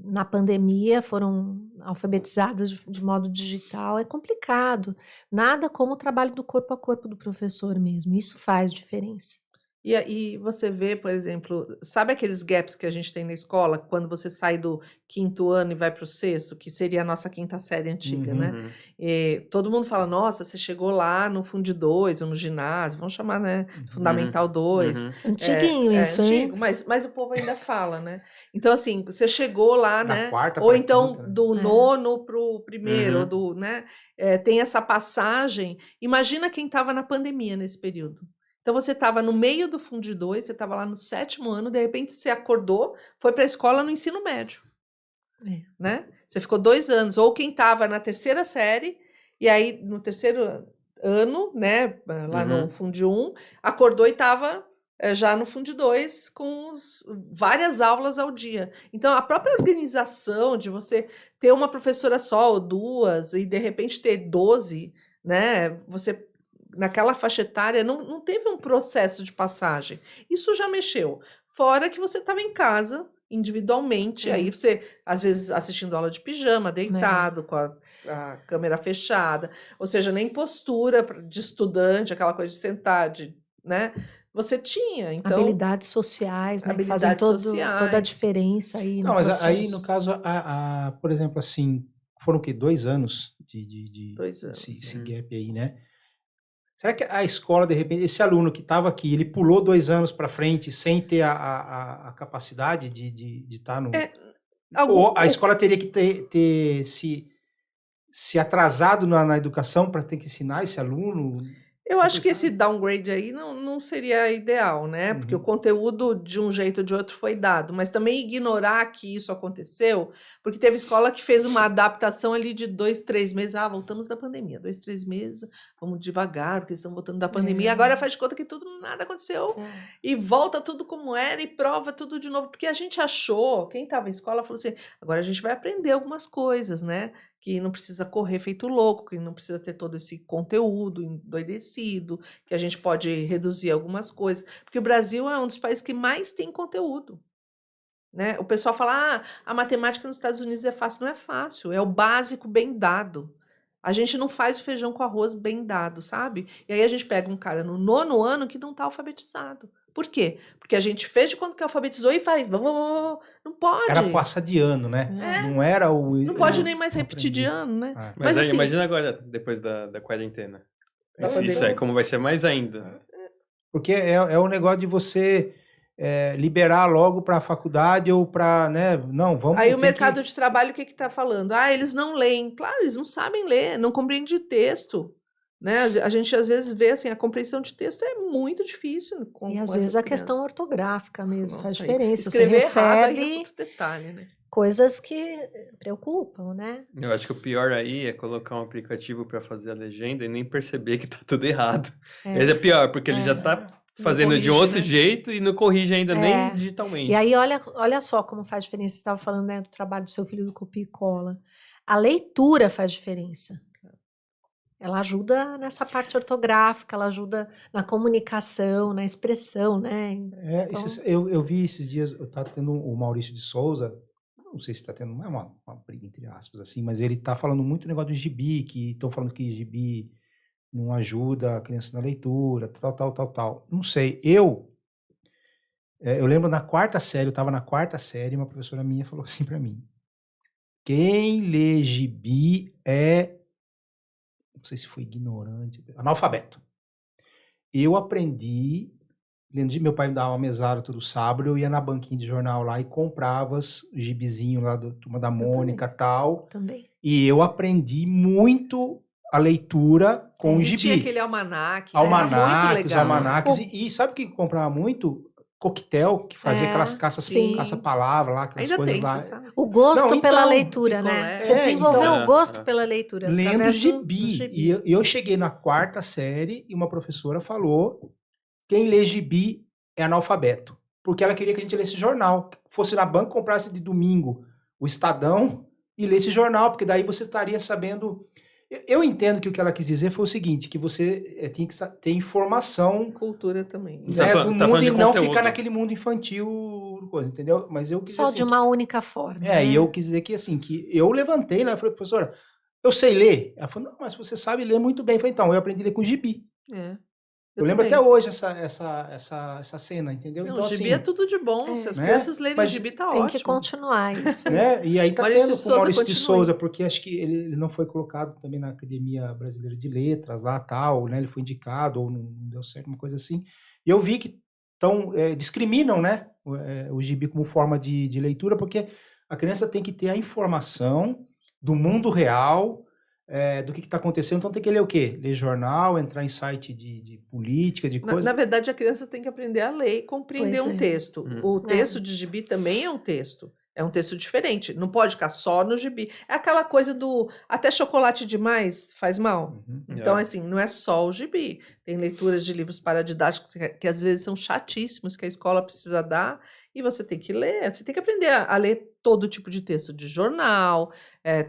na pandemia, foram alfabetizadas de modo digital. É complicado. Nada como o trabalho do corpo a corpo do professor mesmo. Isso faz diferença. E aí você vê, por exemplo, sabe aqueles gaps que a gente tem na escola, quando você sai do 5º ano e vai para o 6º, que seria a nossa 5ª série antiga, né? Uhum. E todo mundo fala, nossa, você chegou lá no Fundo 2 ou no ginásio, vamos chamar, né? Fundamental 2. Uhum. Antiguinho isso, hein? Antigo, mas o povo ainda fala, né? Então, assim, você chegou lá, Da né? quarta Ou pra então quinta, né? do É. 9º para o 1º, ou Uhum. do, né? Tem essa passagem. Imagina quem estava na pandemia nesse período. Então, você estava no meio do Fundo 2, você estava lá no 7º ano, de repente você acordou, foi para a escola no ensino médio, É. né? Você ficou 2 anos. Ou quem estava na 3ª série, e aí no 3º ano, né, lá no Uhum. Fundo 1, acordou e estava já no Fundo 2 com várias aulas ao dia. Então, a própria organização de você ter uma professora só ou duas, e de repente ter 12, né? Você naquela faixa etária, não teve um processo de passagem. Isso já mexeu. Fora que você estava em casa, individualmente, aí você, às vezes, assistindo aula de pijama, deitado, com a câmera fechada, ou seja, nem postura de estudante, aquela coisa de sentar, né? Você tinha, então, Habilidades sociais, né? Que fazem habilidades toda a sociais. diferença aí Não, no mas processo. aí, no caso, por exemplo, assim, foram o quê? 2 anos de 2 anos. esse Uhum. gap aí, né? Será que a escola, de repente, esse aluno que estava aqui, ele pulou 2 anos para frente sem ter a capacidade de estar no... Ou a escola teria que ter se atrasado na educação para ter que ensinar esse aluno? Eu acho que esse Complicado. downgrade aí não seria ideal, né? Porque o Uhum. conteúdo de um jeito ou de outro foi dado, mas também ignorar que isso aconteceu, porque teve escola que fez uma adaptação ali de 2, 3 meses. Ah, voltamos da pandemia, 2, 3 meses, vamos devagar, porque estão voltando da pandemia. Agora faz de conta que nada aconteceu e volta tudo como era e prova tudo de novo, porque a gente achou, quem estava em escola falou assim, agora a gente vai aprender algumas coisas, né? Que não precisa correr feito louco, que não precisa ter todo esse conteúdo endoidecido, que a gente pode reduzir algumas coisas, porque o Brasil é um dos países que mais tem conteúdo, né? O pessoal fala, a matemática nos Estados Unidos é fácil. Não é fácil, é o básico bem dado. A gente não faz o feijão com arroz bem dado, sabe? E aí a gente pega um cara no 9º ano que não está alfabetizado. Por quê? Porque a gente fez de conta que alfabetizou e faz, vamos, não pode. Era passar de ano, né? Não era o... Não pode nem mais não repetir de aprender. ano, né? Ah. Mas aí, assim, imagina agora, depois da quarentena. Da Isso aí, pandemia. como vai ser mais ainda. Porque é o negócio de você liberar logo para a faculdade ou para, né? Não, vamos... Aí o tem mercado que... de trabalho, o que está falando? Eles não leem. Claro, eles não sabem ler, não compreendem texto. Né? A gente às vezes vê assim, a compreensão de texto é muito difícil com E às essas vezes a crianças. questão ortográfica mesmo faz Nossa, diferença. Você escrever errado aí é recebe outro detalhe, né? coisas que preocupam, né? Eu acho que o pior aí é colocar um aplicativo para fazer a legenda e nem perceber que tá tudo errado. Esse é pior, porque ele já tá fazendo de um corrige, outro né? jeito e não corrige ainda nem E digitalmente. aí, olha só como faz diferença. Você estava falando, né, do trabalho do seu filho do copia e cola. A leitura faz diferença. Ela ajuda nessa parte ortográfica, ela ajuda na comunicação, na expressão, né? Então, Eu vi esses dias, eu tava tendo o Maurício de Souza, não sei se está tendo uma briga entre aspas, assim, mas ele tá falando muito negócio do gibi, que estão falando que gibi não ajuda a criança na leitura, tal. Não sei, eu lembro na 4ª série, eu estava na 4ª série, uma professora minha falou assim para mim, quem lê gibi não sei se foi ignorante, analfabeto. Eu aprendi, meu pai me dava uma mesada todo sábado, eu ia na banquinha de jornal lá e comprava os gibizinhos lá do Turma da Mônica e tal. também. E eu aprendi muito a leitura com o E gibi. tinha aquele almanaque, né? Almanaques, Era muito legal. almanaques. E sabe o que eu comprava muito? Coquetel, que fazia aquelas sim. caça-palavra lá, aquelas Ainda coisas tem, lá. você sabe? O gosto Não, pela então, leitura, picolé. né? Você É, desenvolveu então. o gosto pela leitura. Lendo através do gibi. gibi. E eu cheguei na 4ª série e uma professora falou: quem lê gibi é analfabeto. porque ela queria que a gente lesse jornal. Fosse na banca, comprasse de domingo o Estadão e lesse jornal, porque daí você estaria sabendo... Eu entendo que o que ela quis dizer foi o seguinte, que você tinha que ter informação, Cultura também. né, Você tá do falando mundo de e não conteúdo. ficar naquele mundo infantil, coisa, entendeu? Mas eu quis Só assim, de uma única forma. e né? eu quis dizer que assim, que eu levantei, né? Eu falei, professora, eu sei ler. Ela falou, não, mas você sabe ler muito bem. Eu falei, então, eu aprendi a ler com gibi. É. Eu lembro também. até hoje essa cena, entendeu? Não, Então, gibi assim, é tudo de bom. Se as né? crianças lerem Mas gibi, tá Tem ótimo. que continuar isso. né? E aí tá Maurício tendo de com o Souza, Maurício de continue. Souza, porque acho que ele não foi colocado também na Academia Brasileira de Letras, lá tal, né? Ele foi indicado ou não deu certo, uma coisa assim. E eu vi que discriminam, né? O gibi como forma de leitura, porque a criança tem que ter a informação do mundo real, do que está acontecendo. Então tem que ler o quê? Ler jornal, entrar em site de política, de coisa. Na verdade, a criança tem que aprender a ler e compreender Pois um é. texto. O texto de gibi também é um texto. É um texto diferente. Não pode ficar só no gibi. É aquela coisa do até chocolate demais faz mal. Uhum. Então, É. assim, não é só o gibi. Tem leituras de livros paradidáticos que às vezes são chatíssimos, que a escola precisa dar, e você tem que ler. Você tem que aprender a ler todo tipo de texto de jornal,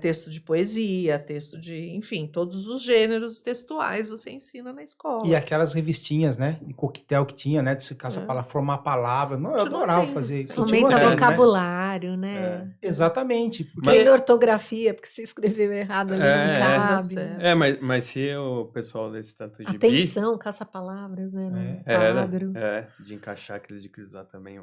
texto de poesia, texto de, enfim, todos os gêneros textuais você ensina na escola. E aquelas revistinhas, né? De coquetel que tinha, né? De se caça palavra, formar palavra. Não, eu Continua adorava tendo. fazer. Isso Continua aumenta tendo, né? vocabulário, né? Exatamente. Porque Tem ortografia, porque se escreveu errado ali não dá cabe. certo. Mas se o pessoal lesse tanto gibi... Atenção, caça-palavras, né? No quadro. De encaixar aqueles de cruzar também.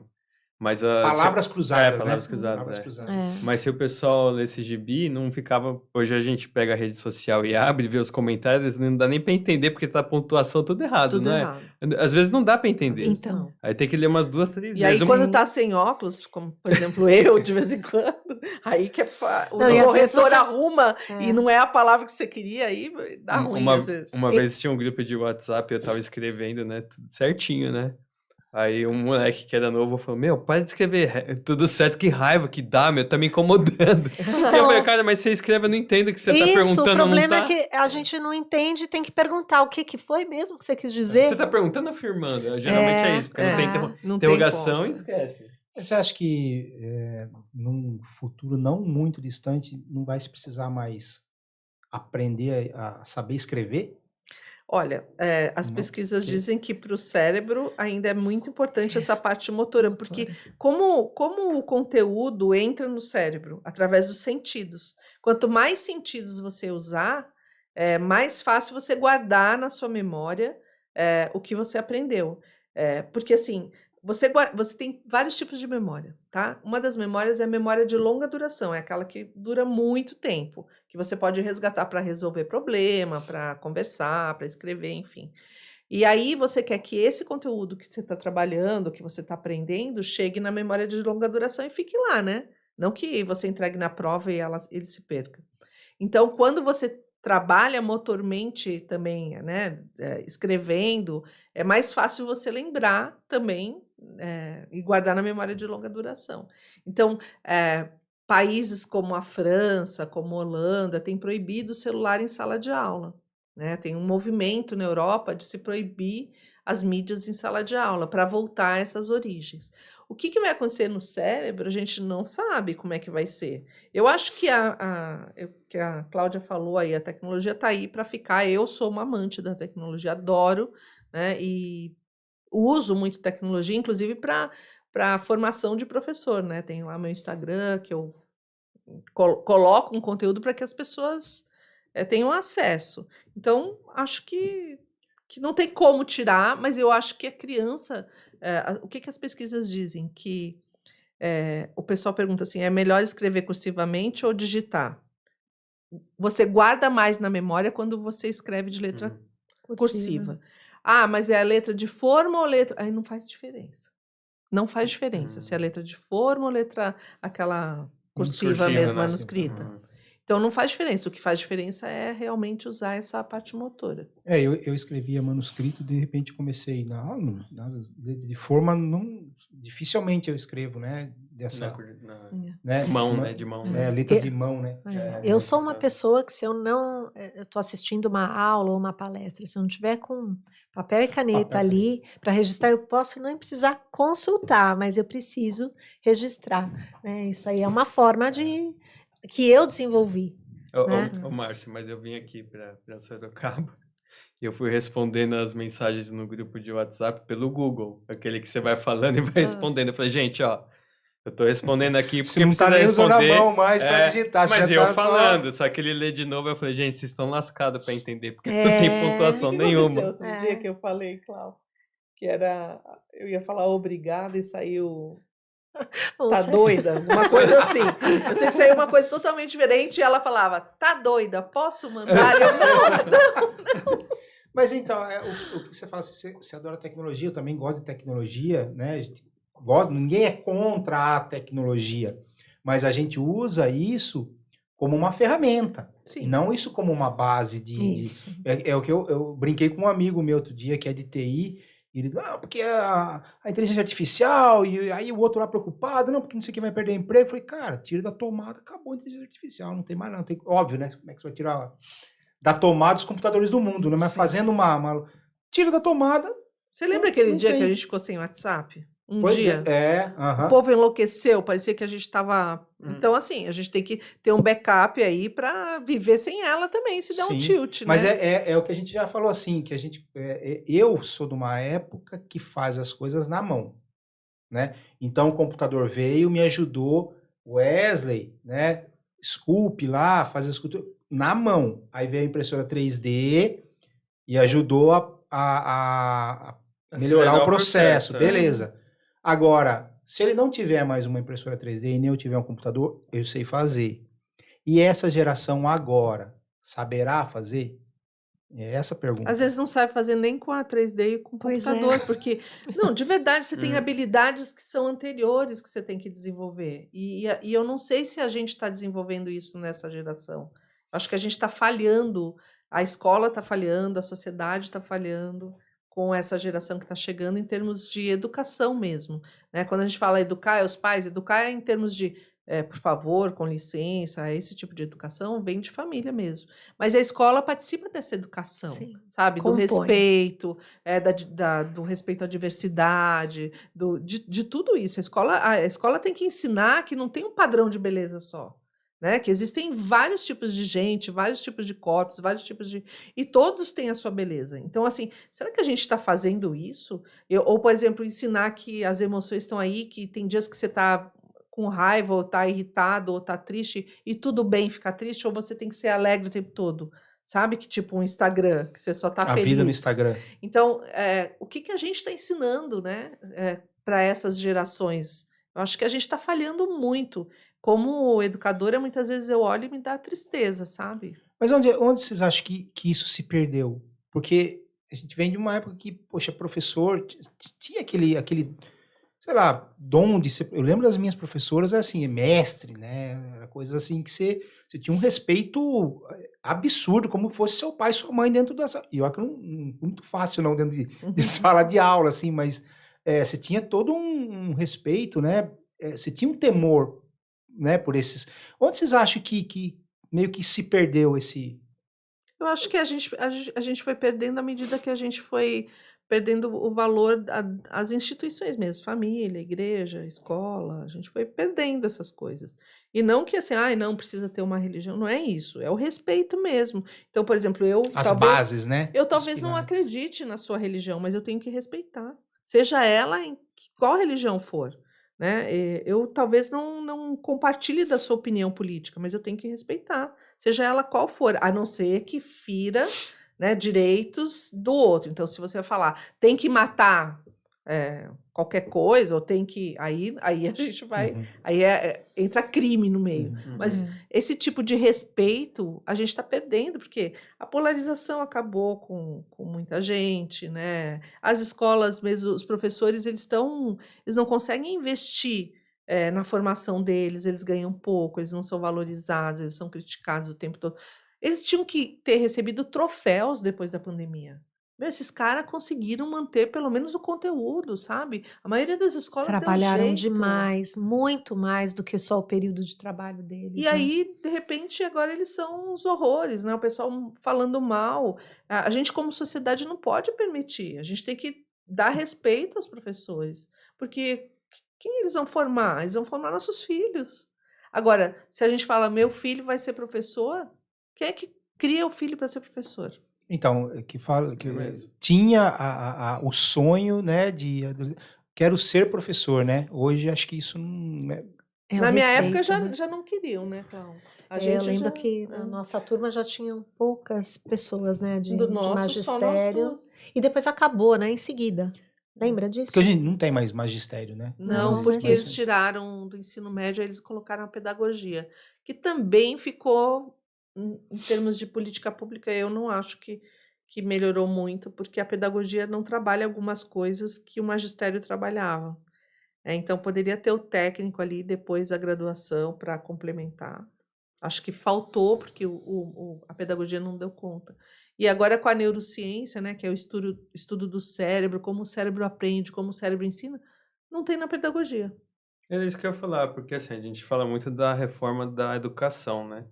Mas, palavras cruzadas, palavras né? cruzadas, Palavras é. cruzadas. É. Mas se o pessoal lesse gibi, não ficava... Hoje a gente pega a rede social e abre, vê os comentários, não dá nem pra entender, porque tá a pontuação tudo errado, Tudo não é? errado. Às vezes não dá pra entender. Então. Aí tem que ler umas 2, 3 E aí, vezes. quando tá sem óculos, como por exemplo eu, de vez em quando, aí que o Não, e às vezes corretor você- arruma É. e não é a palavra que você queria, aí dá ruim às vezes. Uma vez tinha um grupo de WhatsApp, eu tava escrevendo, né? Tudo certinho, né? Aí um moleque que era novo falou, meu, para de escrever tudo certo, que raiva que dá, meu, tá me incomodando. E eu falei, cara, mas você escreve, eu não entendo o que você tá Isso, perguntando, o problema não tá. é que a gente não entende e tem que perguntar o que foi mesmo que você quis dizer. Você tá perguntando ou afirmando? Geralmente é isso, porque não tem não tem interrogação como. e esquece. Você acha que num futuro não muito distante não vai se precisar mais aprender a saber escrever? Olha, as Não, pesquisas porque- dizem que para o cérebro ainda é muito importante essa parte motora, porque como o conteúdo entra no cérebro através dos sentidos, quanto mais sentidos você usar, mais fácil você guardar na sua memória o que você aprendeu. Porque assim, você tem vários tipos de memória, tá? Uma das memórias é a memória de longa duração, é aquela que dura muito tempo, que você pode resgatar para resolver problema, para conversar, para escrever, enfim. E aí você quer que esse conteúdo que você está trabalhando, que você está aprendendo, chegue na memória de longa duração e fique lá, né? Não que você entregue na prova e ele se perca. Então, quando você trabalha motormente também, né, escrevendo, é mais fácil você lembrar também e guardar na memória de longa duração. Então, países como a França, como a Holanda, têm proibido o celular em sala de aula. Né? Tem um movimento na Europa de se proibir as mídias em sala de aula para voltar a essas origens. O que vai acontecer no cérebro, a gente não sabe como é que vai ser. Eu acho que que a Cláudia falou aí, a tecnologia está aí para ficar. Eu sou uma amante da tecnologia, adoro, né? E uso muito tecnologia, inclusive para a formação de professor, né? Tenho lá meu Instagram, que eu coloco um conteúdo para que as pessoas tenham acesso. Então, acho que não tem como tirar, mas eu acho que a criança... o que as pesquisas dizem? Que o pessoal pergunta assim, é melhor escrever cursivamente ou digitar? Você guarda mais na memória quando você escreve de letra cursiva. Ah, mas é a letra de forma ou letra... Aí não faz diferença. Não faz diferença se é letra de forma ou letra aquela cursiva mesmo, manuscrita. Então não faz diferença. O que faz diferença é realmente usar essa parte motora. Eu escrevia manuscrito, de repente comecei de forma dificilmente eu escrevo, né? Dessa, né? Mão, né? De mão, né? Letra de mão, né? Eu sou uma pessoa que se eu não, eu estou assistindo uma aula ou uma palestra, se eu não tiver com papel e caneta ali para registrar, eu posso nem precisar consultar, mas eu preciso registrar, né? Isso aí é uma forma que eu desenvolvi. Né? Ô, Márcio, mas eu vim aqui para Sorocaba e eu fui respondendo as mensagens no grupo de WhatsApp pelo Google, aquele que você vai falando e vai respondendo. Eu falei, gente, ó, eu tô respondendo aqui porque Você não tá nem usando a mão mais para digitar. Mas já eu tá falando, só que ele lê de novo, eu falei, gente, vocês estão lascados para entender, porque não tem pontuação O que nenhuma. aconteceu outro dia que eu falei, Cláudio, que era, eu ia falar obrigada e saiu... Tá doida? Uma coisa assim. Eu sei que saiu uma coisa totalmente diferente e ela falava, tá doida, posso mandar? Eu, não. Mas então, o que você fala, você adora tecnologia, eu também gosto de tecnologia, né? A gente ninguém é contra a tecnologia, mas a gente usa isso como uma ferramenta, Sim. e não isso como uma base é o que eu brinquei com um amigo meu outro dia, que é de TI, e ele, porque a inteligência artificial, e aí o outro lá preocupado, não, porque não sei quem vai perder emprego. Eu falei, cara, tira da tomada, acabou a inteligência artificial, não tem mais não. Óbvio, né? Como é que você vai tirar da tomada os computadores do mundo, né? Mas fazendo tira da tomada. Você lembra aquele dia tem. que a gente ficou sem WhatsApp? Pois dia. O povo enlouqueceu, parecia que a gente estava... Então, assim, a gente tem que ter um backup aí para viver sem ela também, se der um tilt, mas né? É o que a gente já falou, assim, que a gente... eu sou de uma época que faz as coisas na mão, né? Então, o computador veio, me ajudou, Wesley, né? Sculpt lá, faz a escultura na mão. Aí veio a impressora 3D e ajudou a melhorar o processo, beleza. Agora, se ele não tiver mais uma impressora 3D e nem eu tiver um computador, eu sei fazer. E essa geração agora, saberá fazer? É essa a pergunta. Às vezes não sabe fazer nem com a 3D e com o computador, porque... Não, de verdade, você tem habilidades que são anteriores que você tem que desenvolver. E eu não sei se a gente está desenvolvendo isso nessa geração. Acho que a gente está falhando, a escola está falhando, a sociedade está falhando com essa geração que está chegando em termos de educação mesmo, né? Quando a gente fala educar, é os pais, educar é em termos de, por favor, com licença, esse tipo de educação vem de família mesmo. Mas a escola participa dessa educação, sabe? Do respeito, do respeito à diversidade, de tudo isso. A escola tem que ensinar que não tem um padrão de beleza só. Né? Que existem vários tipos de gente, vários tipos de corpos, vários tipos de... E todos têm a sua beleza. Então, assim, será que a gente está fazendo isso? Ou, por exemplo, ensinar que as emoções estão aí, que tem dias que você está com raiva, ou está irritado, ou está triste, e tudo bem ficar triste, ou você tem que ser alegre o tempo todo? Sabe? Que tipo um Instagram, que você só está feliz. A vida no Instagram. Então, o que a gente está ensinando, né? Para essas gerações? Eu acho que a gente está falhando muito. Como educadora, muitas vezes eu olho e me dá tristeza, sabe? Mas onde vocês acham que isso se perdeu? Porque a gente vem de uma época que, poxa, professor tinha aquele, sei lá, dom de ser... Eu lembro das minhas professoras, assim, mestre, né? Era coisas assim que você tinha um respeito absurdo, como fosse seu pai e sua mãe dentro dessa... E eu acho que não muito fácil, não, dentro de sala de aula, assim, mas você tinha todo um respeito, né? Você tinha um temor, né, por esses... Onde vocês acham que meio que se perdeu esse... Eu acho que a gente foi perdendo à medida que a gente foi perdendo o valor às instituições mesmo, família, igreja, escola, a gente foi perdendo essas coisas. E não que assim, não precisa ter uma religião, não é isso, é o respeito mesmo. Então, por exemplo, bases, né? Eu talvez não acredite na sua religião, mas eu tenho que respeitar, seja ela em qual religião for. Né? Eu talvez não compartilhe da sua opinião política, mas eu tenho que respeitar, seja ela qual for, a não ser que fira, né, direitos do outro. Então, se você vai falar, tem que matar qualquer coisa, ou tem que... Aí a gente vai... Aí entra crime no meio. Mas esse tipo de respeito a gente está perdendo, porque a polarização acabou com muita gente, né? As escolas mesmo, os professores, eles não conseguem investir na formação deles, eles ganham pouco, eles não são valorizados, eles são criticados o tempo todo. Eles tinham que ter recebido troféus depois da pandemia. Meu, esses caras conseguiram manter pelo menos o conteúdo, sabe? A maioria das escolas deu Trabalharam jeito. demais, muito mais do que só o período de trabalho deles. E né? aí, de repente, agora eles são os horrores, né? O pessoal falando mal. A gente, como sociedade, não pode permitir. A gente tem que dar respeito aos professores. Porque quem eles vão formar? Eles vão formar nossos filhos. Agora, se a gente fala, meu filho vai ser professor, quem é que cria o filho para ser professor? Então, que fala que mesmo. tinha o sonho, né, quero ser professor, né? Hoje acho que isso não é. É o Na minha respeito, época né? já não queriam, né, Cláudia? Eu lembro que na nossa turma já tinham poucas pessoas, né, de magistério. Duas. E depois acabou, né, em seguida. Lembra disso? Porque hoje não tem mais magistério, né? Não, Não, porque mas- eles tiraram do ensino médio, eles colocaram a pedagogia, que também ficou, em termos de política pública, eu não acho que melhorou muito, porque a pedagogia não trabalha algumas coisas que o magistério trabalhava. Então, poderia ter o técnico ali depois a graduação para complementar. Acho que faltou, porque a pedagogia não deu conta. E agora com a neurociência, né, que é o estudo do cérebro, como o cérebro aprende, como o cérebro ensina, não tem na pedagogia. É isso que eu ia falar, porque assim, a gente fala muito da reforma da educação, né?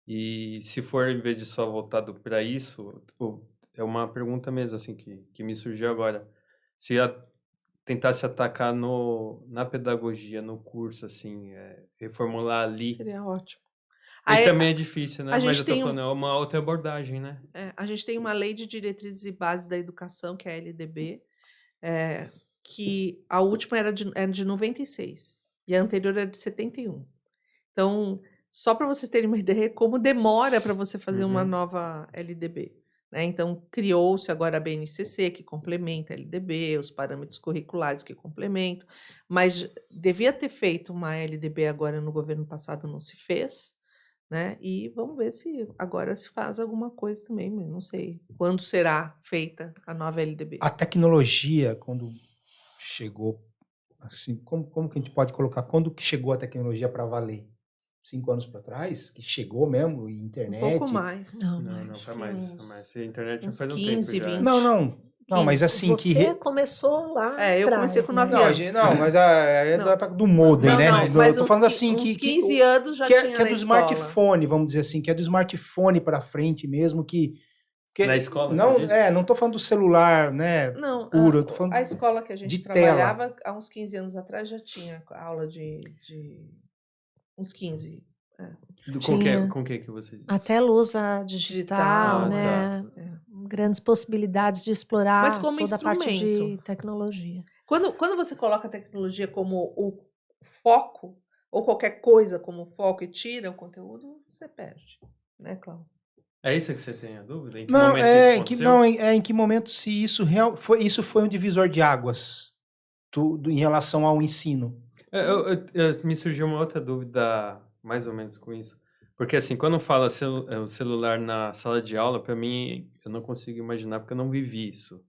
E se for, em vez de só voltado para isso, é uma pergunta mesmo, assim, que me surgiu agora. Se tentar se atacar na pedagogia, no curso, assim, reformular ali. Seria ótimo. E Aí, também é difícil, né? a Mas gente eu tô tem falando, é uma outra abordagem, né? a gente tem uma lei de diretrizes e bases da educação, que é a LDB, que a última era de 96 e a anterior era de 71. Então, só para vocês terem uma ideia, como demora para você fazer uma Uhum. nova LDB. Né? Então, criou-se agora a BNCC, que complementa a LDB, os parâmetros curriculares que complementam, mas devia ter feito uma LDB agora no governo passado, não se fez. Né? E vamos ver se agora se faz alguma coisa também, mas não sei quando será feita a nova LDB. A tecnologia, quando chegou, assim, como que a gente pode colocar? Quando que chegou a tecnologia para valer? 5 anos para trás? Que chegou mesmo, e internet? Um pouco mais. Não, Não, mas foi mais. A internet já uns faz um 15, tempo já. 20. Não, mas assim, você começou lá eu atrás, comecei com né? 9 Não, anos. não, mas é Não. da época do modem, Não, né? não, Eu tô uns falando qui- assim, uns que 15 anos já que tinha é na do escola. smartphone, vamos dizer assim, que é do smartphone para frente mesmo, que Na escola, não, você disse? não tô falando do celular, né? Não, Puro, eu tô falando a escola que a gente de trabalhava, há uns 15 anos atrás, já tinha aula de uns 15. Tinha. Com que você disse? Até lousa digital, Ah, né? É. Grandes possibilidades de explorar Mas como toda a parte de instrumento. tecnologia. Quando você coloca a tecnologia como o foco, ou qualquer coisa como foco e tira o conteúdo, você perde. Né, Cláudio? É isso que você tem a dúvida? Em que Não, momento isso aconteceu? em que momento se isso isso foi um divisor de águas em relação ao ensino. Me surgiu uma outra dúvida, mais ou menos com isso. Porque, assim, quando fala o celular na sala de aula, para mim, eu não consigo imaginar, porque eu não vivi isso.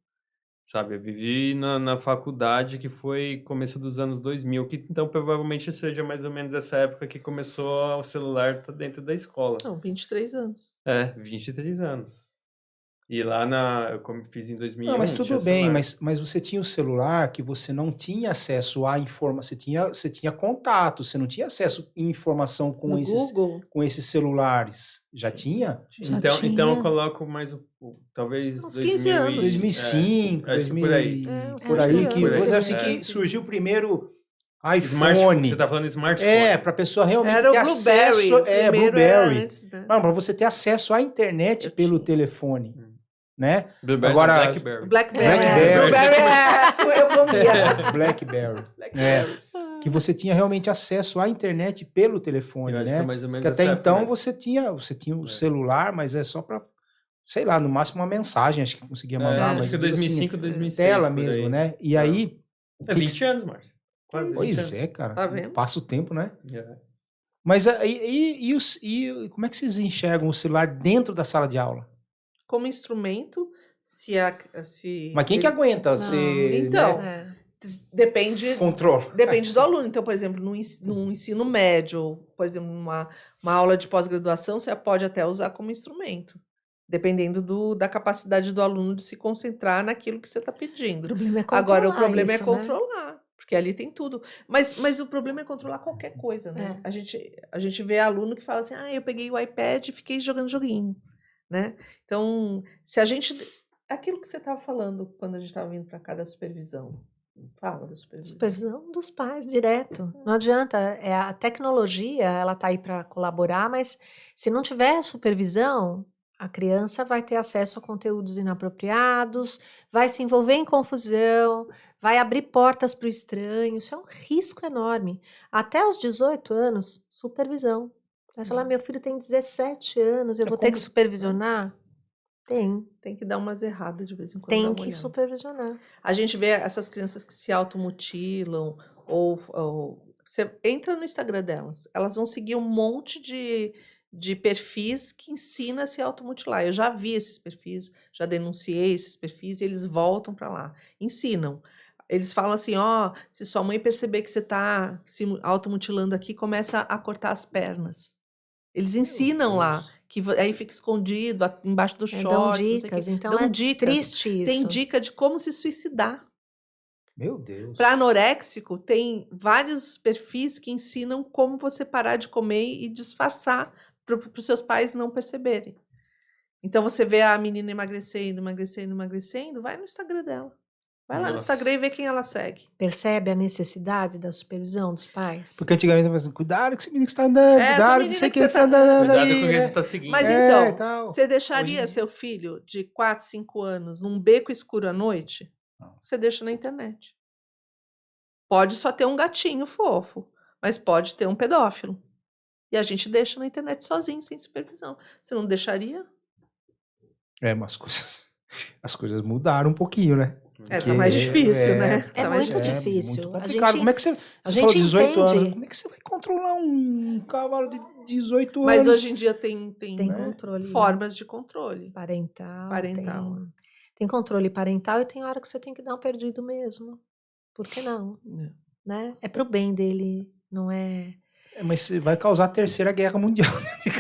Sabe? Eu vivi na faculdade, que foi começo dos anos 2000, que então provavelmente seja mais ou menos essa época que começou o celular dentro da escola. Não, 23 anos. 23 anos. E lá eu fiz em 2001, Não, mas tinha tudo bem, celular. mas você tinha o celular que você não tinha acesso à informação, você tinha contato, você não tinha acesso à informação No Google? com esses celulares. Já tinha? Já Então tinha. eu coloco mais, talvez, Uns 15 anos. 2005, acho que por aí. por aí, uns que 15 vamos dizer anos. assim, que surgiu o primeiro Smartphone. iPhone. Você tá falando smartphone. Para a pessoa realmente Era ter o Blueberry. acesso. O primeiro era Blueberry. antes, né? Não, para você ter acesso à internet Eu pelo tinha. telefone, né? Blueberry, Agora- BlackBerry. Blackberry. Blackberry. Blueberry eu comia. BlackBerry. Blackberry. Que você tinha realmente acesso à internet pelo telefone, Eu acho que né? é mais ou menos Porque até essa época então mesmo. você tinha o celular, mas é só para, sei lá, no máximo uma mensagem, acho que conseguia mandar, mas acho que eu digo 2005, 2006. tela por mesmo, aí. né? E É. aí, É 20 anos, Márcio. Quase 20 pois anos. é, cara. Tá vendo? Passa o tempo, né? É. Mas e como é que vocês enxergam o celular dentro da sala de aula? Como instrumento, se Mas quem que aguenta ser, Então, né? Depende Controle. do aluno. Então, por exemplo, no ensino médio, ou, por exemplo, uma aula de pós-graduação, você pode até usar como instrumento, dependendo da capacidade do aluno de se concentrar naquilo que você está O pedindo. problema é controlar Agora, o problema é isso, né? controlar, porque ali tem tudo. Mas o problema é controlar qualquer coisa, né? A gente vê aluno que fala assim, eu peguei o iPad e fiquei jogando joguinho, né? Então, se a gente... Aquilo que você estava falando quando a gente estava vindo para cá da supervisão. Fala da supervisão. Supervisão dos pais, direto. Não adianta, a tecnologia, ela está aí para colaborar, mas se não tiver supervisão, a criança vai ter acesso a conteúdos inapropriados, vai se envolver em confusão, vai abrir portas para o estranho, isso é um risco enorme. Até os 18 anos, supervisão. Vai falar, meu filho tem 17 anos, eu vou ter que supervisionar? Tem que dar umas erradas de vez em quando. Tem que supervisionar. A gente vê essas crianças que se automutilam, ou você entra no Instagram delas, elas vão seguir um monte de perfis que ensina a se automutilar. Eu já vi esses perfis, já denunciei esses perfis e eles voltam para lá, ensinam. Eles falam assim, se sua mãe perceber que você está se automutilando aqui, começa a cortar as pernas. Eles ensinam lá, que aí fica escondido embaixo do short. Dão dicas, então dão é dicas. triste isso. Tem dica de como se suicidar. Meu Deus. Para anoréxico, tem vários perfis que ensinam como você parar de comer e disfarçar para os seus pais não perceberem. Então, você vê a menina emagrecendo, vai no Instagram dela. Vai lá no Instagram e vê quem ela segue. Percebe a necessidade da supervisão dos pais? Porque antigamente eu falava assim, cuidado com esse menino que está andando, cuidado com sei que você está andando Cuidado aí. com o que né? você está seguindo. Mas então, você deixaria seu filho de 4, 5 anos num beco escuro à noite? Não. Você deixa na internet. Pode só ter um gatinho fofo, mas pode ter um pedófilo. E a gente deixa na internet sozinho, sem supervisão. Você não deixaria? Mas as coisas mudaram um pouquinho, né? Tá mais difícil, né? É Tá mais muito difícil. Muito complicado. Como é que você falou 18 anos? Como é que você vai controlar um cavalo de 18 anos? Mas hoje em dia tem controle, formas de controle. Parental. Tem controle parental e tem hora que você tem que dar um perdido mesmo. Por que não? Né? É pro bem dele, não é... Mas vai causar a Terceira Guerra Mundial.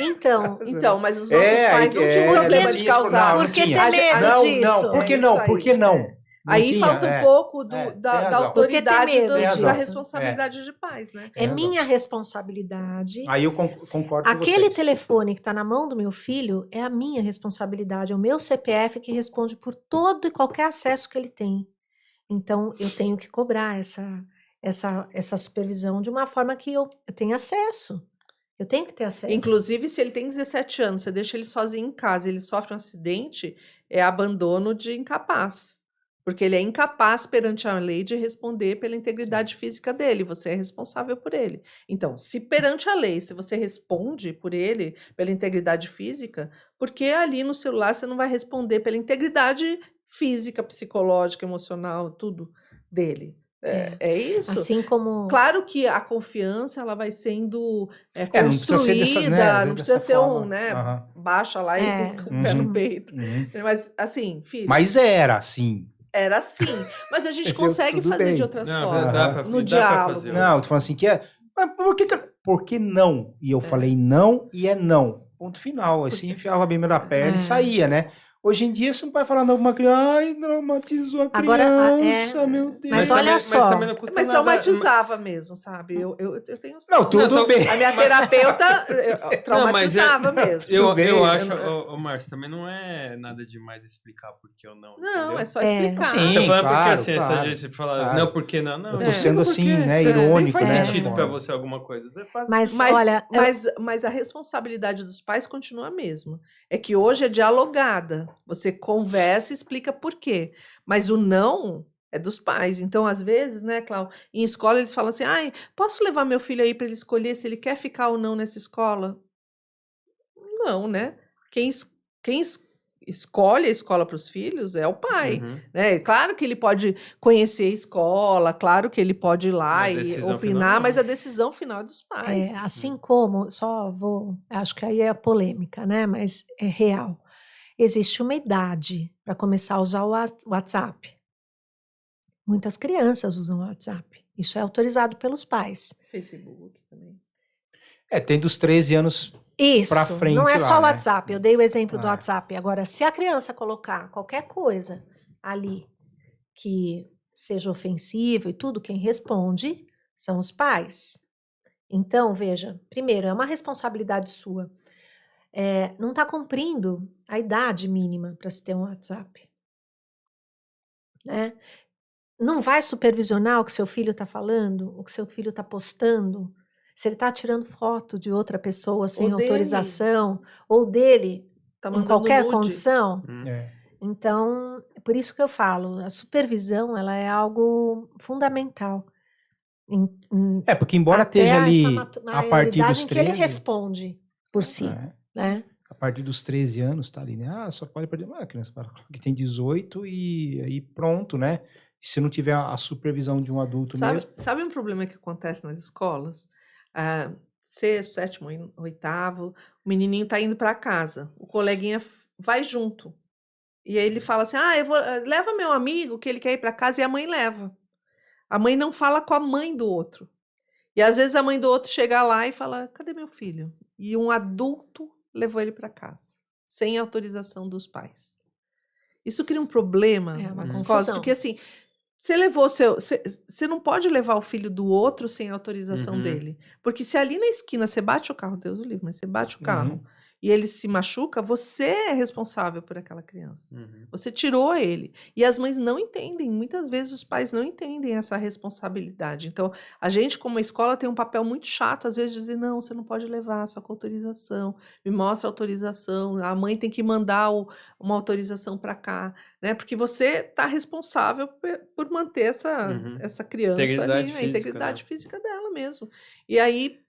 Então, mas os nossos pais não tinham problema de causar. Por que ter medo disso? Não, por que não? Por que não? Aí falta um pouco da autoridade da disso? responsabilidade de pais, né? É minha responsabilidade. Aí eu concordo com Aquele vocês. telefone que está na mão do meu filho é a minha responsabilidade, é o meu CPF que responde por todo e qualquer acesso que ele tem. Então, eu tenho que cobrar essa supervisão de uma forma que eu tenha acesso. Eu tenho que ter acesso. Inclusive, se ele tem 17 anos, você deixa ele sozinho em casa, ele sofre um acidente, é abandono de incapaz. Porque ele é incapaz perante a lei de responder pela integridade física dele, você é responsável por ele. Então, se perante a lei, se você responde por ele, pela integridade física, por que ali no celular você não vai responder pela integridade física, psicológica, emocional, tudo dele? É isso. Assim como... Claro que a confiança ela vai sendo construída, não precisa ser não precisa ser baixa lá e com o pé no peito. Mas assim, filho... Mas era assim. Era assim. Mas a gente consegue fazer de outras formas. No dá diálogo. Não, tô falando assim que mas por que não? E eu falei não e é não. Ponto final. Assim, enfiava bem na perna e saía, né? Hoje em dia, você não vai falar não uma criança, ai, traumatizou a criança, meu Deus. Mas olha só. Mas traumatizava mesmo, sabe? Eu tenho... Não, tudo bem. A minha terapeuta traumatizava mesmo. Eu acho, Márcio, também não é nada demais explicar por que ou não. Não, entendeu? é só explicar. Sim, Eu tô falando claro, porque assim, se a gente falar, não, por que não? Não, eu tô sendo assim, né, irônico. Nem faz né, sentido pra você alguma coisa. Você faz olha... Mas a responsabilidade dos pais continua a mesma. É que hoje é dialogada. Você conversa e explica por quê. Mas o não é dos pais. Então, às vezes, né, Cláudia, em escola eles falam assim, posso levar meu filho aí para ele escolher se ele quer ficar ou não nessa escola? Não, né? Quem escolhe a escola para os filhos é o pai. Né? Claro que ele pode conhecer a escola, claro que ele pode ir lá e opinar, mas a decisão final é dos pais. Assim como, acho que aí é a polêmica, né? Mas é real. Existe uma idade para começar a usar o WhatsApp. Muitas crianças usam o WhatsApp. Isso é autorizado pelos pais. Facebook também. Tem dos 13 anos Isso, pra frente não é lá, só o né? WhatsApp. Eu dei o exemplo do Ah. WhatsApp. Agora, se a criança colocar qualquer coisa ali que seja ofensivo e tudo, quem responde são os pais. Então, veja, primeiro, é uma responsabilidade sua. Não está cumprindo a idade mínima para se ter um WhatsApp. Né? Não vai supervisionar o que seu filho está falando, o que seu filho está postando, se ele está tirando foto de outra pessoa sem Ou dele. autorização, ou dele, Tá em mandando qualquer nude. condição. É. Então, é por isso que eu falo, a supervisão ela é algo fundamental. Porque embora Até esteja ali essa a partir maioridade dos em que ele 13, responde por si, né? a partir dos 13 anos tá ali, né? Só pode perder uma criança que tem 18 e aí pronto, né? Se não tiver a supervisão de um adulto mesmo. Sabe um problema que acontece nas escolas? Sexto, sétimo, oitavo, o menininho tá indo para casa, o coleguinha vai junto. E aí ele fala assim, leva meu amigo que ele quer ir para casa, e a mãe leva. A mãe não fala com a mãe do outro. E às vezes a mãe do outro chega lá e fala, cadê meu filho? E um adulto levou ele para casa, sem autorização dos pais. Isso cria um problema uma nas escolas, confusão. porque assim, você não pode levar o filho do outro sem autorização dele. Porque se ali na esquina você bate o carro, Deus o livre, mas você bate o carro e ele se machuca, você é responsável por aquela criança. Você tirou ele. E as mães não entendem, muitas vezes os pais não entendem essa responsabilidade. Então, a gente, como escola, tem um papel muito chato, às vezes, dizer, não, você não pode levar, só com autorização, me mostra a autorização, a mãe tem que mandar uma autorização para cá, né? Porque você está responsável por manter essa criança Integridade ali, a física, integridade né? física dela mesmo. E aí,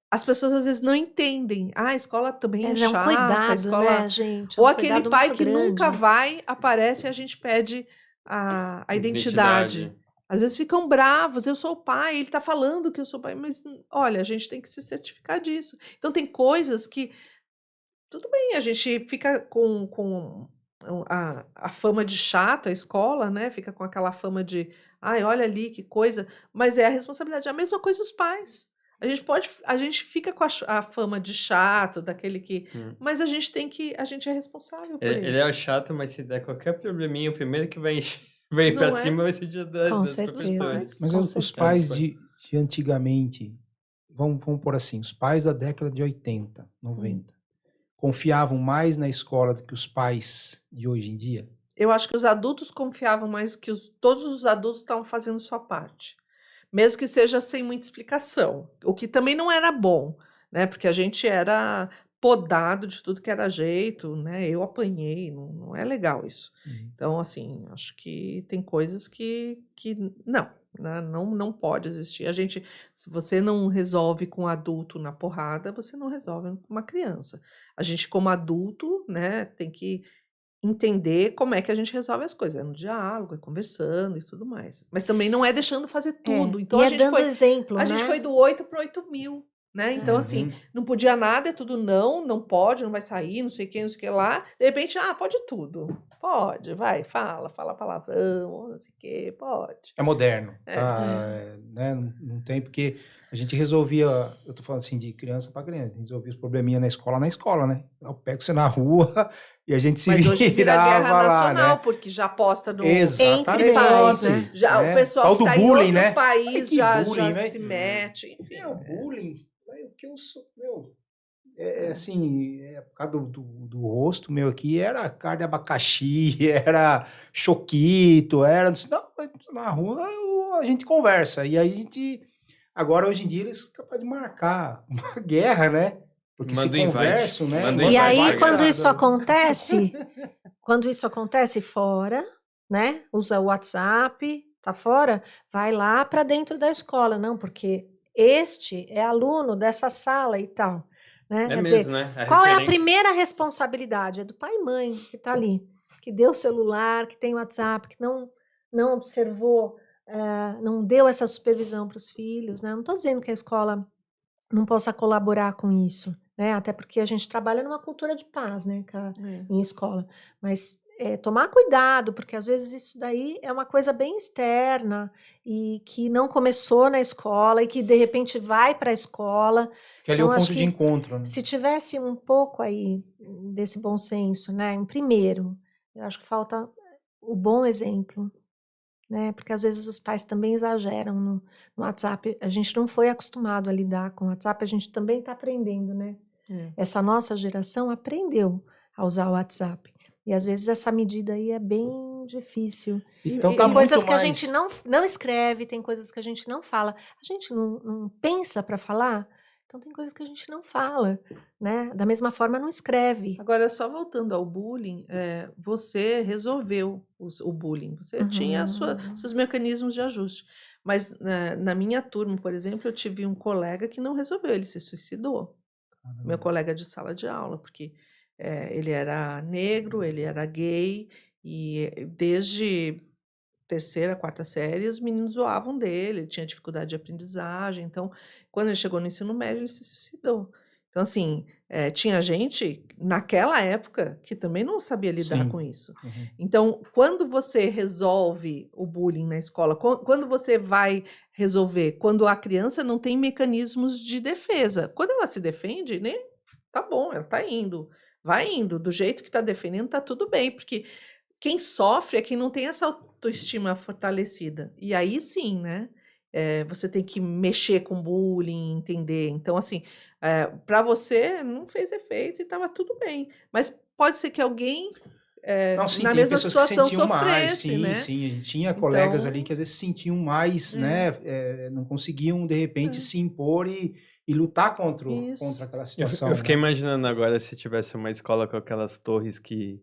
as pessoas às vezes não entendem. A escola também é chata. Um cuidado, a escola... né, gente? Ou Um aquele cuidado pai muito que nunca grande. vai, aparece e a gente pede a identidade. Às vezes ficam bravos, eu sou o pai, ele está falando que eu sou o pai, mas olha, a gente tem que se certificar disso. Então tem coisas que, tudo bem, a gente fica com a fama de chata, a escola, né? Fica com aquela fama de, olha ali que coisa, mas é a responsabilidade. A mesma coisa os pais. A gente fica com a fama de chato, daquele que, mas a gente é responsável por Ele é o eles. chato, mas se der qualquer probleminha, o primeiro que vai ir pra cima vai ser das professores. Mas os pais de antigamente, vamos pôr assim, os pais da década de 80, 90, confiavam mais na escola do que os pais de hoje em dia? Eu acho que os adultos confiavam mais que todos os adultos estavam fazendo sua parte. Mesmo que seja sem muita explicação. O que também não era bom, né? Porque a gente era podado de tudo que era jeito, né? Eu apanhei, não é legal isso. Então, assim, acho que tem coisas que não pode existir. Se você não resolve com um adulto na porrada, você não resolve com uma criança. A gente, como adulto, né, tem que entender como é que a gente resolve as coisas. É no diálogo, é conversando e tudo mais. Mas também não é deixando fazer tudo. Então, a gente exemplo, a gente foi do 8 para 8.000. Né? Então, assim, não podia nada, é tudo não pode, não vai sair, não sei o que lá. De repente, pode tudo. Pode, vai, fala palavrão, não sei o que, pode. É moderno, né? Não tem, porque a gente resolvia, eu tô falando assim, de criança para criança, resolvia os probleminhas na escola, né? Eu pego você na rua e a gente se virava lá, né? Mas hoje vira guerra nacional, porque já posta no... Exatamente. Entre pais, né? Já, o pessoal que tá em outro país já bullying, se mete, enfim. Bullying, o que eu sou, assim, por causa do rosto meu aqui, era carne de abacaxi, era choquito, na rua a gente conversa, e aí agora hoje em dia eles são capazes de marcar uma guerra, né? Porque se conversam, né? E aí quando isso acontece fora, né? Usa o WhatsApp, tá fora, vai lá para dentro da escola, não, porque este é aluno dessa sala e tal. Né? Quer dizer, né? Qual é a primeira responsabilidade? É do pai e mãe que está ali, que deu o celular, que tem o WhatsApp, que não observou, não deu essa supervisão para os filhos. Né? Não estou dizendo que a escola não possa colaborar com isso, né? Até porque a gente trabalha numa cultura de paz, né, em escola. Mas tomar cuidado, porque às vezes isso daí é uma coisa bem externa e que não começou na escola e que de repente vai para a escola. Que ali é Então, o acho ponto de que encontro, né? se tivesse um pouco aí desse bom senso, né? Em primeiro, eu acho que falta o bom exemplo, né? Porque às vezes os pais também exageram no WhatsApp. A gente não foi acostumado a lidar com o WhatsApp, a gente também está aprendendo, né? Essa nossa geração aprendeu a usar o WhatsApp. E às vezes essa medida aí é bem difícil. Então E- tá Tem coisas muito que a mais... gente não escreve, tem coisas que a gente não fala. A gente não pensa para falar, então tem coisas que a gente não fala, né? Da mesma forma, não escreve. Agora, só voltando ao bullying, você resolveu o bullying, você tinha Uhum. seus mecanismos de ajuste. Mas na minha turma, por exemplo, eu tive um colega que não resolveu, ele se suicidou. Meu colega de sala de aula, porque ele era negro, ele era gay, e desde terceira, quarta série, os meninos zoavam dele, ele tinha dificuldade de aprendizagem, então, quando ele chegou no ensino médio, ele se suicidou. Então, assim, tinha gente, naquela época, que também não sabia lidar Sim. com isso. Uhum. Então, quando você resolve o bullying na escola, quando você vai resolver, quando a criança não tem mecanismos de defesa, quando ela se defende, né, tá bom, ela tá indo, vai indo, do jeito que tá defendendo, tá tudo bem, porque quem sofre é quem não tem essa autoestima fortalecida. E aí sim, né? Você tem que mexer com bullying, entender. Então, assim, para você não fez efeito e estava tudo bem. Mas pode ser que alguém Não, sim, na tem mesma pessoas que situação sentiam mais, sofresse, sim, né? sim. A gente tinha colegas ali Então, que às vezes sentiam mais, né? Não conseguiam, de repente, é, se impor e lutar contra isso. aquela Eu situação, fiquei né? imaginando agora se tivesse uma escola com aquelas torres que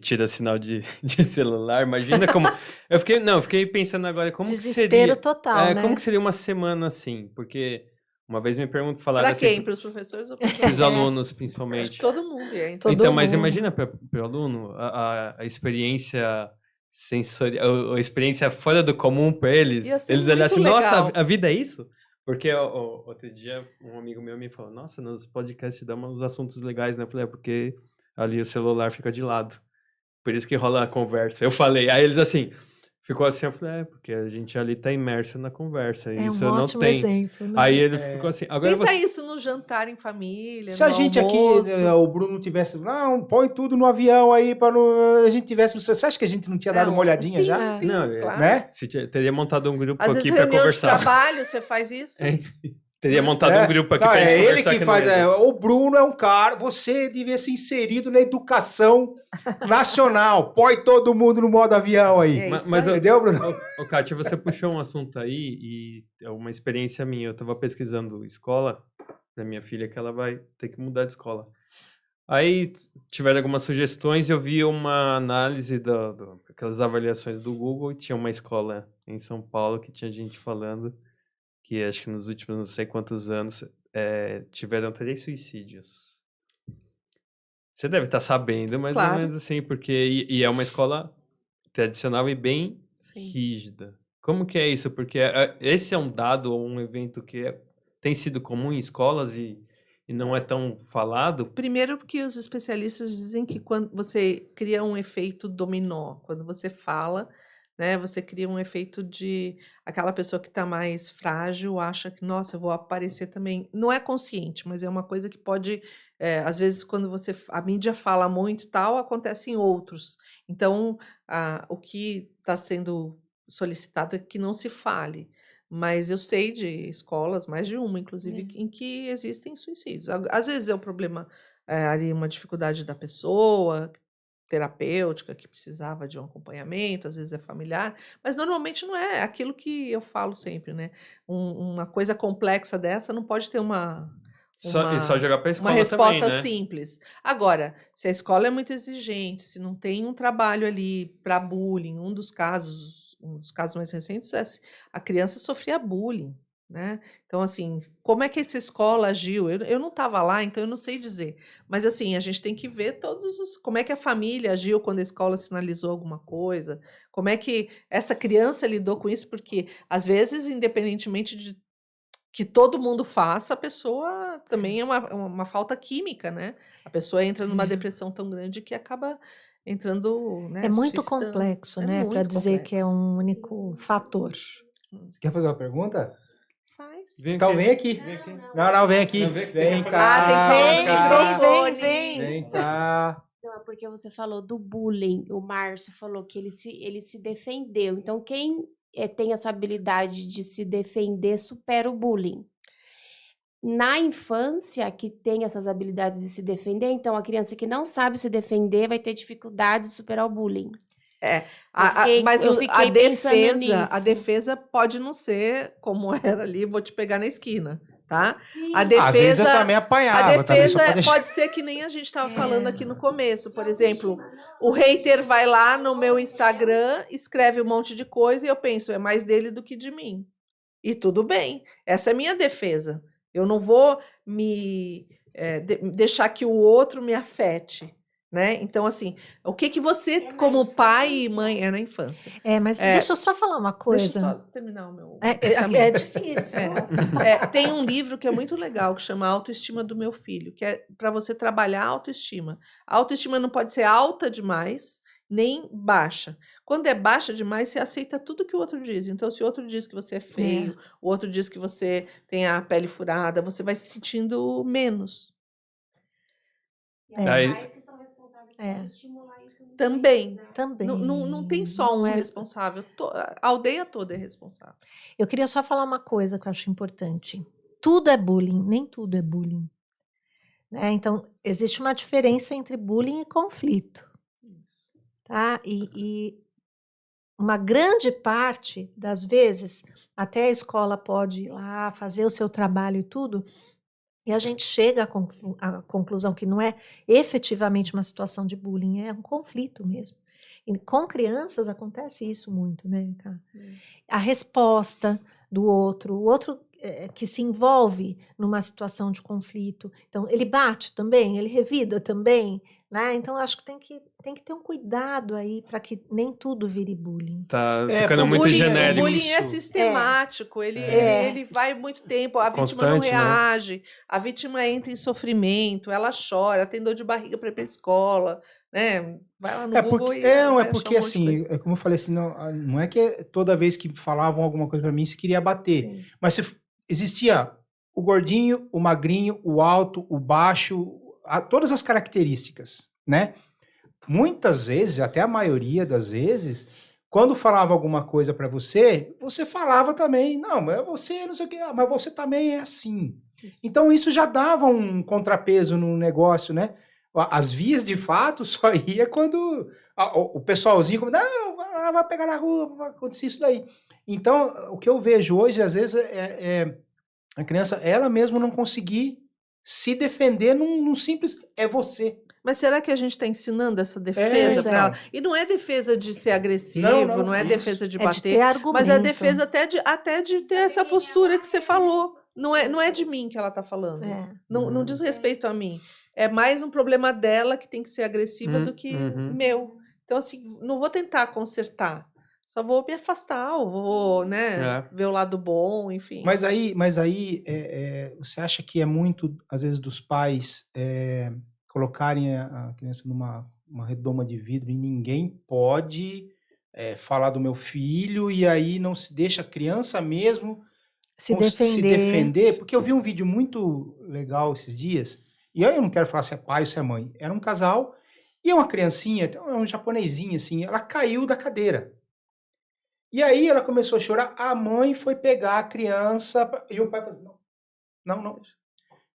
tira sinal de celular. Imagina como. Eu fiquei pensando agora como que Desespero seria. total, Como né? que seria uma semana assim? Porque uma vez me falaram Para assim, quem? Para os professores ou para os para os alunos? alunos Acho que principalmente. todo mundo ia entrar. Todo Então, mas mundo. imagina para o aluno a experiência sensorial, a experiência fora do comum para eles. Ia ser Eles olharem muito assim, nossa, legal. a vida é isso? Porque outro dia um amigo meu me falou, nossa, nos podcasts dá uns assuntos legais, né? Eu falei, porque ali o celular fica de lado. Por isso que rola a conversa. Eu falei, aí eles assim, ficou assim, eu falei, porque a gente ali tá imerso na conversa, e É isso um não ótimo tem. exemplo, né? Aí ele ficou assim, agora Tenta você... isso no jantar em família, Se a no gente aqui, almoço. o Bruno tivesse, não, põe tudo no avião aí para a gente tivesse, você acha que a gente não tinha dado uma olhadinha já, É. Não, claro. né? teria montado um grupo Às aqui vezes, para reunião de conversar. trabalho, você faz isso? Teria montado um grupo aqui Não, pra gente é ele conversar que aqui no faz. evento. O Bruno é um cara. Você devia ser inserido na educação nacional. Põe todo mundo no modo avião aí. É isso Mas aí. Entendeu, Bruno? Kátia, você puxou um assunto aí e é uma experiência minha. Eu estava pesquisando escola da minha filha que ela vai ter que mudar de escola. Aí tiveram algumas sugestões e eu vi uma análise aquelas avaliações do Google e tinha uma escola em São Paulo que tinha gente falando que acho que nos últimos não sei quantos anos tiveram 3 suicídios. Você deve estar sabendo, mais ou Claro. menos assim, porque e é uma escola tradicional e bem Sim. rígida. Como que é isso? Porque esse é um dado ou um evento que tem sido comum em escolas e não é tão falado? Primeiro porque os especialistas dizem que quando você cria um efeito dominó, quando você fala, né, você cria um efeito de aquela pessoa que está mais frágil acha que, nossa, eu vou aparecer também. Não é consciente, mas é uma coisa que pode, às vezes, quando a mídia fala muito e tal, acontece em outros. Então, o que está sendo solicitado é que não se fale. Mas eu sei de escolas, mais de uma, inclusive, em que existem suicídios. Às vezes é um problema, ali, uma dificuldade da pessoa, terapêutica, que precisava de um acompanhamento, às vezes é familiar, mas normalmente não é aquilo que eu falo sempre, né? Uma coisa complexa dessa não pode ter E só jogar para a uma escola também, resposta né? simples. Agora, se a escola é muito exigente, se não tem um trabalho ali para bullying, um dos casos mais recentes é a criança sofria bullying, né? Então, assim, como é que essa escola agiu? Eu não estava lá, então eu não sei dizer. Mas, assim, a gente tem que ver como é que a família agiu quando a escola sinalizou alguma coisa, como é que essa criança lidou com isso, porque, às vezes, independentemente de que todo mundo faça, a pessoa também é uma falta química, né? A pessoa entra numa depressão tão grande que acaba entrando, né, É muito suicidando. complexo, É né, para muito dizer que é complexo. um único fator. Você quer fazer uma pergunta? Faz. Então vem aqui. Vem aqui. Não, vem aqui. Não, vem aqui. Vem Ah, tem que cá, falar vem no cá. microfone. Vem cá. Não, é porque você falou do bullying. O Márcio falou que ele se defendeu. Então, quem tem essa habilidade de se defender supera o bullying. Na infância, que tem essas habilidades de se defender, então a criança que não sabe se defender vai ter dificuldade de superar o bullying. Mas eu a fiquei pensando defesa, a nisso. defesa pode não ser como era ali, vou te pegar na esquina, tá? Sim. A Às vezes eu defesa, também a apanhava, também, só defesa pra deixar. pode ser que nem a gente estava falando aqui no começo. Por exemplo, o hater vai lá no meu Instagram, escreve um monte de coisa e eu penso, é mais dele do que de mim. E tudo bem, essa é a minha defesa. Eu não vou deixar que o outro me afete, né? Então, assim, o que você, como pai e mãe, é na infância? Mas deixa eu só falar uma coisa. Deixa eu só terminar o meu É pensamento. difícil. Tem um livro que é muito legal, que chama Autoestima do Meu Filho, que é para você trabalhar a autoestima. A autoestima não pode ser alta demais, nem baixa. Quando é baixa demais, você aceita tudo que o outro diz. Então, se o outro diz que você é feio, o outro diz que você tem a pele furada, você vai se sentindo menos. E Aí- os pais que são responsáveis por estimular isso nos Também. filhos, né? Também. Não tem só Não um é- responsável. A aldeia toda é responsável. Eu queria só falar uma coisa que eu acho importante. Tudo é bullying, nem tudo é bullying. Né? Então, existe uma diferença entre bullying e conflito. Tá? E uma grande parte das vezes, até a escola pode ir lá fazer o seu trabalho e tudo, e a gente chega à conclusão que não é efetivamente uma situação de bullying, é um conflito mesmo. E com crianças acontece isso muito, né, cara? A resposta do outro, o outro que se envolve numa situação de conflito. Então, ele bate também, ele revida também, né? Então, acho que tem que ter um cuidado aí para que nem tudo vire bullying. Tá É, ficando muito bullying- O genérico. bullying é Isso. sistemático, ele vai muito tempo, a vítima não Constante, né? reage, a vítima entra em sofrimento, ela chora, tem dor de barriga para ir para a escola, né? Vai lá no Google e vai achar porque um monte de assim, coisa. é como eu falei assim, não é que toda vez que falavam alguma coisa pra mim se queria bater, Sim. mas existia o gordinho, o magrinho, o alto, o baixo, todas as características, né? Muitas vezes, até a maioria das vezes, quando falava alguma coisa pra você, você falava também, não, mas você não sei o que, mas você também é assim. Então isso já dava um contrapeso no negócio, né? As vias de fato só ia quando o pessoalzinho, não, vai pegar na rua, vai acontecer isso daí. Então, o que eu vejo hoje, às vezes, a criança, ela mesma não conseguir se defender num simples, é você. Mas será que a gente está ensinando essa defesa para ela? E não é defesa de ser agressivo, não é isso. defesa de É de ter bater, argumento. mas é defesa até de ter essa postura que você falou. Não é de mim que ela está falando. Não diz respeito a mim. É mais um problema dela que tem que ser agressiva do que meu. Então, assim, não vou tentar consertar. Só vou me afastar, ou vou, né, ver o lado bom, enfim. Mas aí você acha que é muito, às vezes, dos pais colocarem a criança numa redoma de vidro e ninguém pode falar do meu filho, e aí não se deixa a criança mesmo Se se defender? Porque eu vi um vídeo muito legal esses dias, e aí eu não quero falar se é pai ou se é mãe. Era um casal e uma criancinha, um japonesinho assim, ela caiu da cadeira. E aí ela começou a chorar, a mãe foi pegar a criança, e o pai falou, não.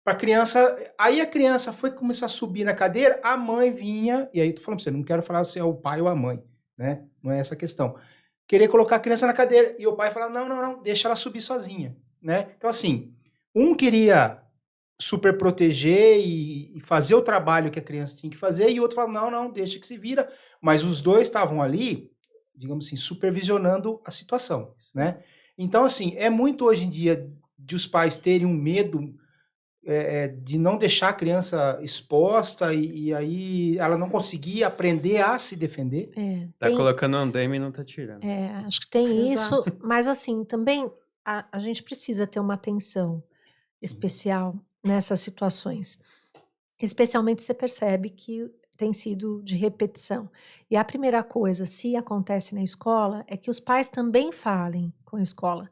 Pra criança, aí a criança foi começar a subir na cadeira, a mãe vinha, e aí tô falando pra você, não quero falar se é o pai ou a mãe, né? Não é essa a questão. Querer colocar a criança na cadeira, e o pai fala, não, deixa ela subir sozinha, né? Então assim, um queria super proteger e fazer o trabalho que a criança tinha que fazer, e o outro fala, não, deixa que se vira, mas os dois estavam ali, digamos assim, supervisionando a situação, né? Então, assim, é muito hoje em dia de os pais terem um medo de não deixar a criança exposta e aí ela não conseguir aprender a se defender. Tá colocando andaime e não tá tirando. Acho que tem Exato. isso, mas assim, também a gente precisa ter uma atenção especial nessas situações. Especialmente você percebe que tem sido de repetição. E a primeira coisa, se acontece na escola, é que os pais também falem com a escola.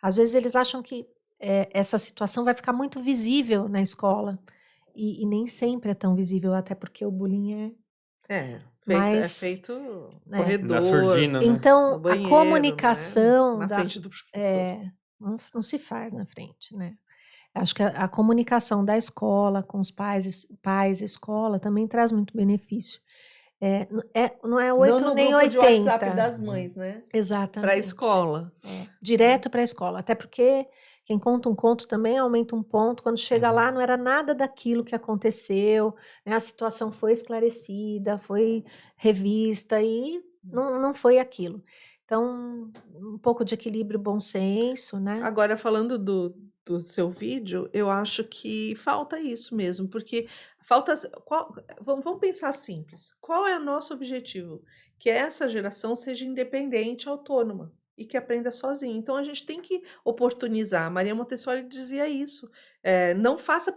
Às vezes eles acham que essa situação vai ficar muito visível na escola, e nem sempre é tão visível, até porque o bullying Feito né, corredor, Na surdina, né? então no banheiro, a comunicação né? Na frente do professor. não se faz na frente, né? Acho que a comunicação da escola com os pais, escola, também traz muito benefício. Não é 8 Não no nem grupo 80. de WhatsApp das mães, né? Exatamente. Para a escola. Direto para a escola. Até porque quem conta um conto também aumenta um ponto. Quando chega lá, não era nada daquilo que aconteceu, né? A situação foi esclarecida, foi revista e não foi aquilo. Então, um pouco de equilíbrio, bom senso, né? Agora, falando do seu vídeo, eu acho que falta isso mesmo, porque falta. Vamos pensar simples. Qual é o nosso objetivo? Que essa geração seja independente, autônoma e que aprenda sozinha. Então, a gente tem que oportunizar. A Maria Montessori dizia isso. Não faça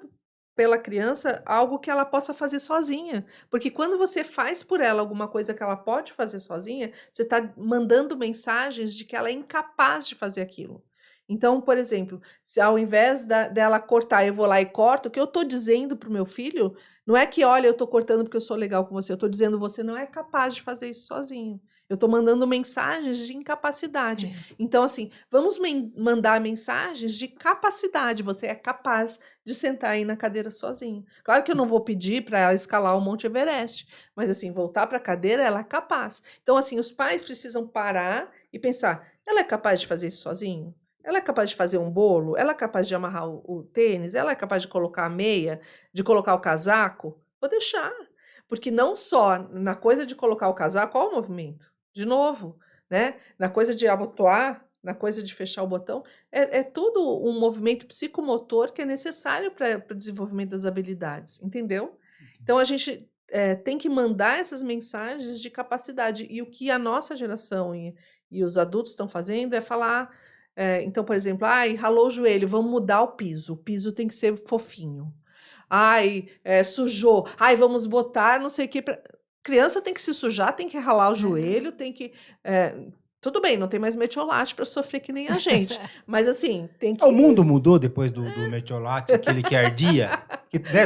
pela criança algo que ela possa fazer sozinha, porque quando você faz por ela alguma coisa que ela pode fazer sozinha, você está mandando mensagens de que ela é incapaz de fazer aquilo. Então, por exemplo, se ao invés dela cortar, eu vou lá e corto, o que eu estou dizendo para o meu filho não é que, olha, eu estou cortando porque eu sou legal com você, eu estou dizendo você não é capaz de fazer isso sozinho. Eu estou mandando mensagens de incapacidade. Então, assim, vamos mandar mensagens de capacidade. Você é capaz de sentar aí na cadeira sozinho. Claro que eu não vou pedir para ela escalar o Monte Everest, mas, assim, voltar para a cadeira, ela é capaz. Então, assim, os pais precisam parar e pensar, ela é capaz de fazer isso sozinho? Ela é capaz de fazer um bolo? Ela é capaz de amarrar o tênis? Ela é capaz de colocar a meia? De colocar o casaco? Vou deixar. Porque não só na coisa de colocar o casaco, qual o movimento? De novo, né? Na coisa de abotoar, na coisa de fechar o botão, é tudo um movimento psicomotor que é necessário para o desenvolvimento das habilidades, entendeu? Então, a gente tem que mandar essas mensagens de capacidade. E o que a nossa geração e os adultos estão fazendo é falar... então, por exemplo, ralou o joelho, vamos mudar o piso tem que ser fofinho. Sujou, vamos botar não sei o que... Criança tem que se sujar, tem que ralar o joelho, tem que... tudo bem, não tem mais metiolate para sofrer que nem a gente, mas assim, tem que... O mundo mudou depois do metiolate, aquele que ardia.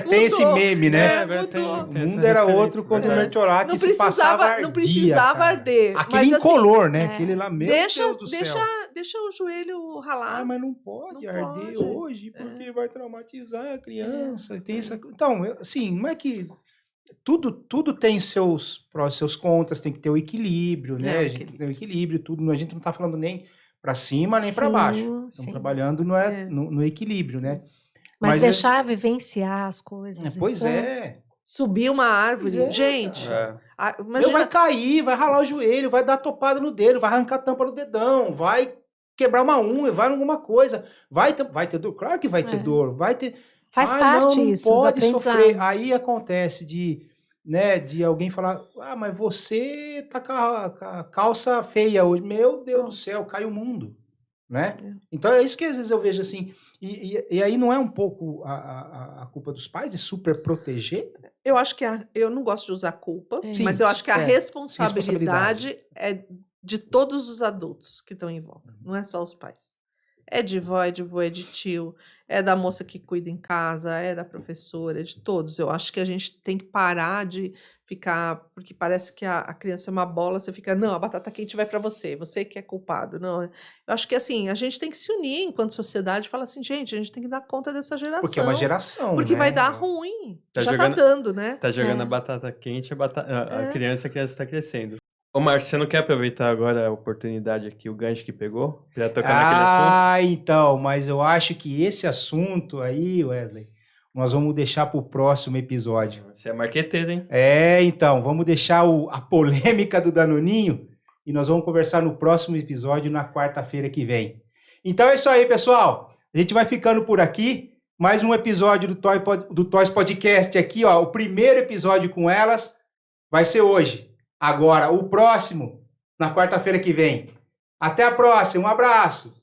Tem esse meme, né? Mudou. O mundo era outro quando o metiolate se passava ardia. Não precisava arder. Aquele mas, incolor, assim, né? Aquele lá, meu Deus do céu. Deixa o joelho ralar. Mas não pode arder hoje, porque vai traumatizar a criança. Tem essa... Então, assim, não é que... Tudo tem seus prós e seus contras, tem que ter o equilíbrio, né? A gente tem que ter o equilíbrio, tudo. A gente não está falando nem para cima, nem para baixo. Estamos trabalhando no equilíbrio, né? Mas deixar vivenciar as coisas. Pois é. Subir uma árvore, gente. Imagina... Vai cair, vai ralar o joelho, vai dar topada no dedo, vai arrancar a tampa do dedão, vai quebrar uma unha, vai alguma coisa. Vai ter dor, claro que vai ter dor, vai ter... Faz parte não isso. Pode sofrer. Aí acontece de alguém falar, mas você tá com a calça feia hoje. Meu Deus do céu, cai o mundo, né? Então é isso que às vezes eu vejo assim. E aí não é um pouco a culpa dos pais de super proteger? Eu acho que eu não gosto de usar culpa, mas eu acho que a responsabilidade é de todos os adultos que estão em volta, não é só os pais. É de vó, é de vô, é de tio, é da moça que cuida em casa, é da professora, é de todos. Eu acho que a gente tem que parar de ficar... Porque parece que a criança é uma bola, você fica... Não, a batata quente vai para você que é culpado. Não, eu acho que assim, a gente tem que se unir enquanto sociedade e falar assim, gente, a gente tem que dar conta dessa geração. Porque é uma geração, porque vai dar ruim. Já tá dando, né? Tá jogando a batata quente, a criança está crescendo. Ô, Márcio, você não quer aproveitar agora a oportunidade aqui, o gancho que pegou, para tocar naquele assunto? Então, mas eu acho que esse assunto aí, Wesley, nós vamos deixar para o próximo episódio. Você é marqueteiro, hein? Então, vamos deixar a polêmica do Danoninho e nós vamos conversar no próximo episódio, na quarta-feira que vem. Então é isso aí, pessoal. A gente vai ficando por aqui. Mais um episódio do Toys Podcast aqui, ó. O primeiro episódio com elas vai ser hoje. Agora, o próximo, na quarta-feira que vem. Até a próxima, um abraço!